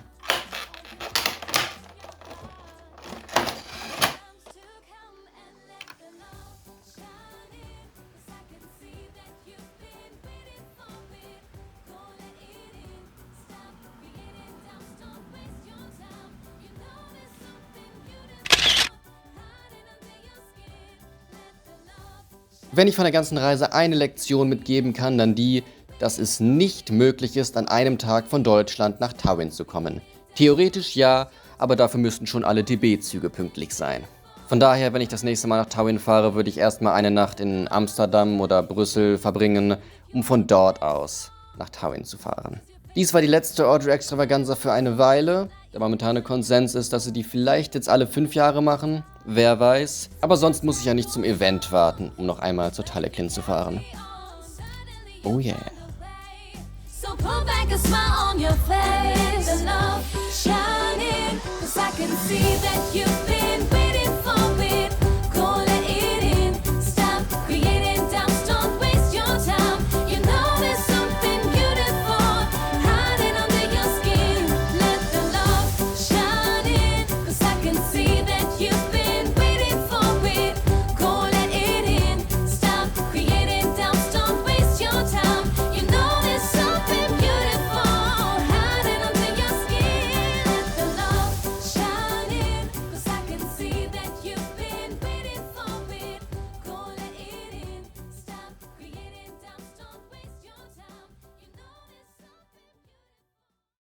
Wenn ich von der ganzen Reise eine Lektion mitgeben kann, dann die, dass es nicht möglich ist, an einem Tag von Deutschland nach Tallinn zu kommen. Theoretisch ja, aber dafür müssten schon alle DB-Züge pünktlich sein. Von daher, wenn ich das nächste Mal nach Tallinn fahre, würde ich erstmal eine Nacht in Amsterdam oder Brüssel verbringen, um von dort aus nach Tallinn zu fahren. Dies war die letzte Audrey-Extravaganza für eine Weile. Der momentane Konsens ist, dass sie die vielleicht jetzt alle 5 Jahre machen. Wer weiß. Aber sonst muss ich ja nicht zum Event warten, um noch einmal zur Tallinn zu fahren. Oh yeah. So put back a smile on your face, the love shining, 'cause I can see that you've been waiting for it.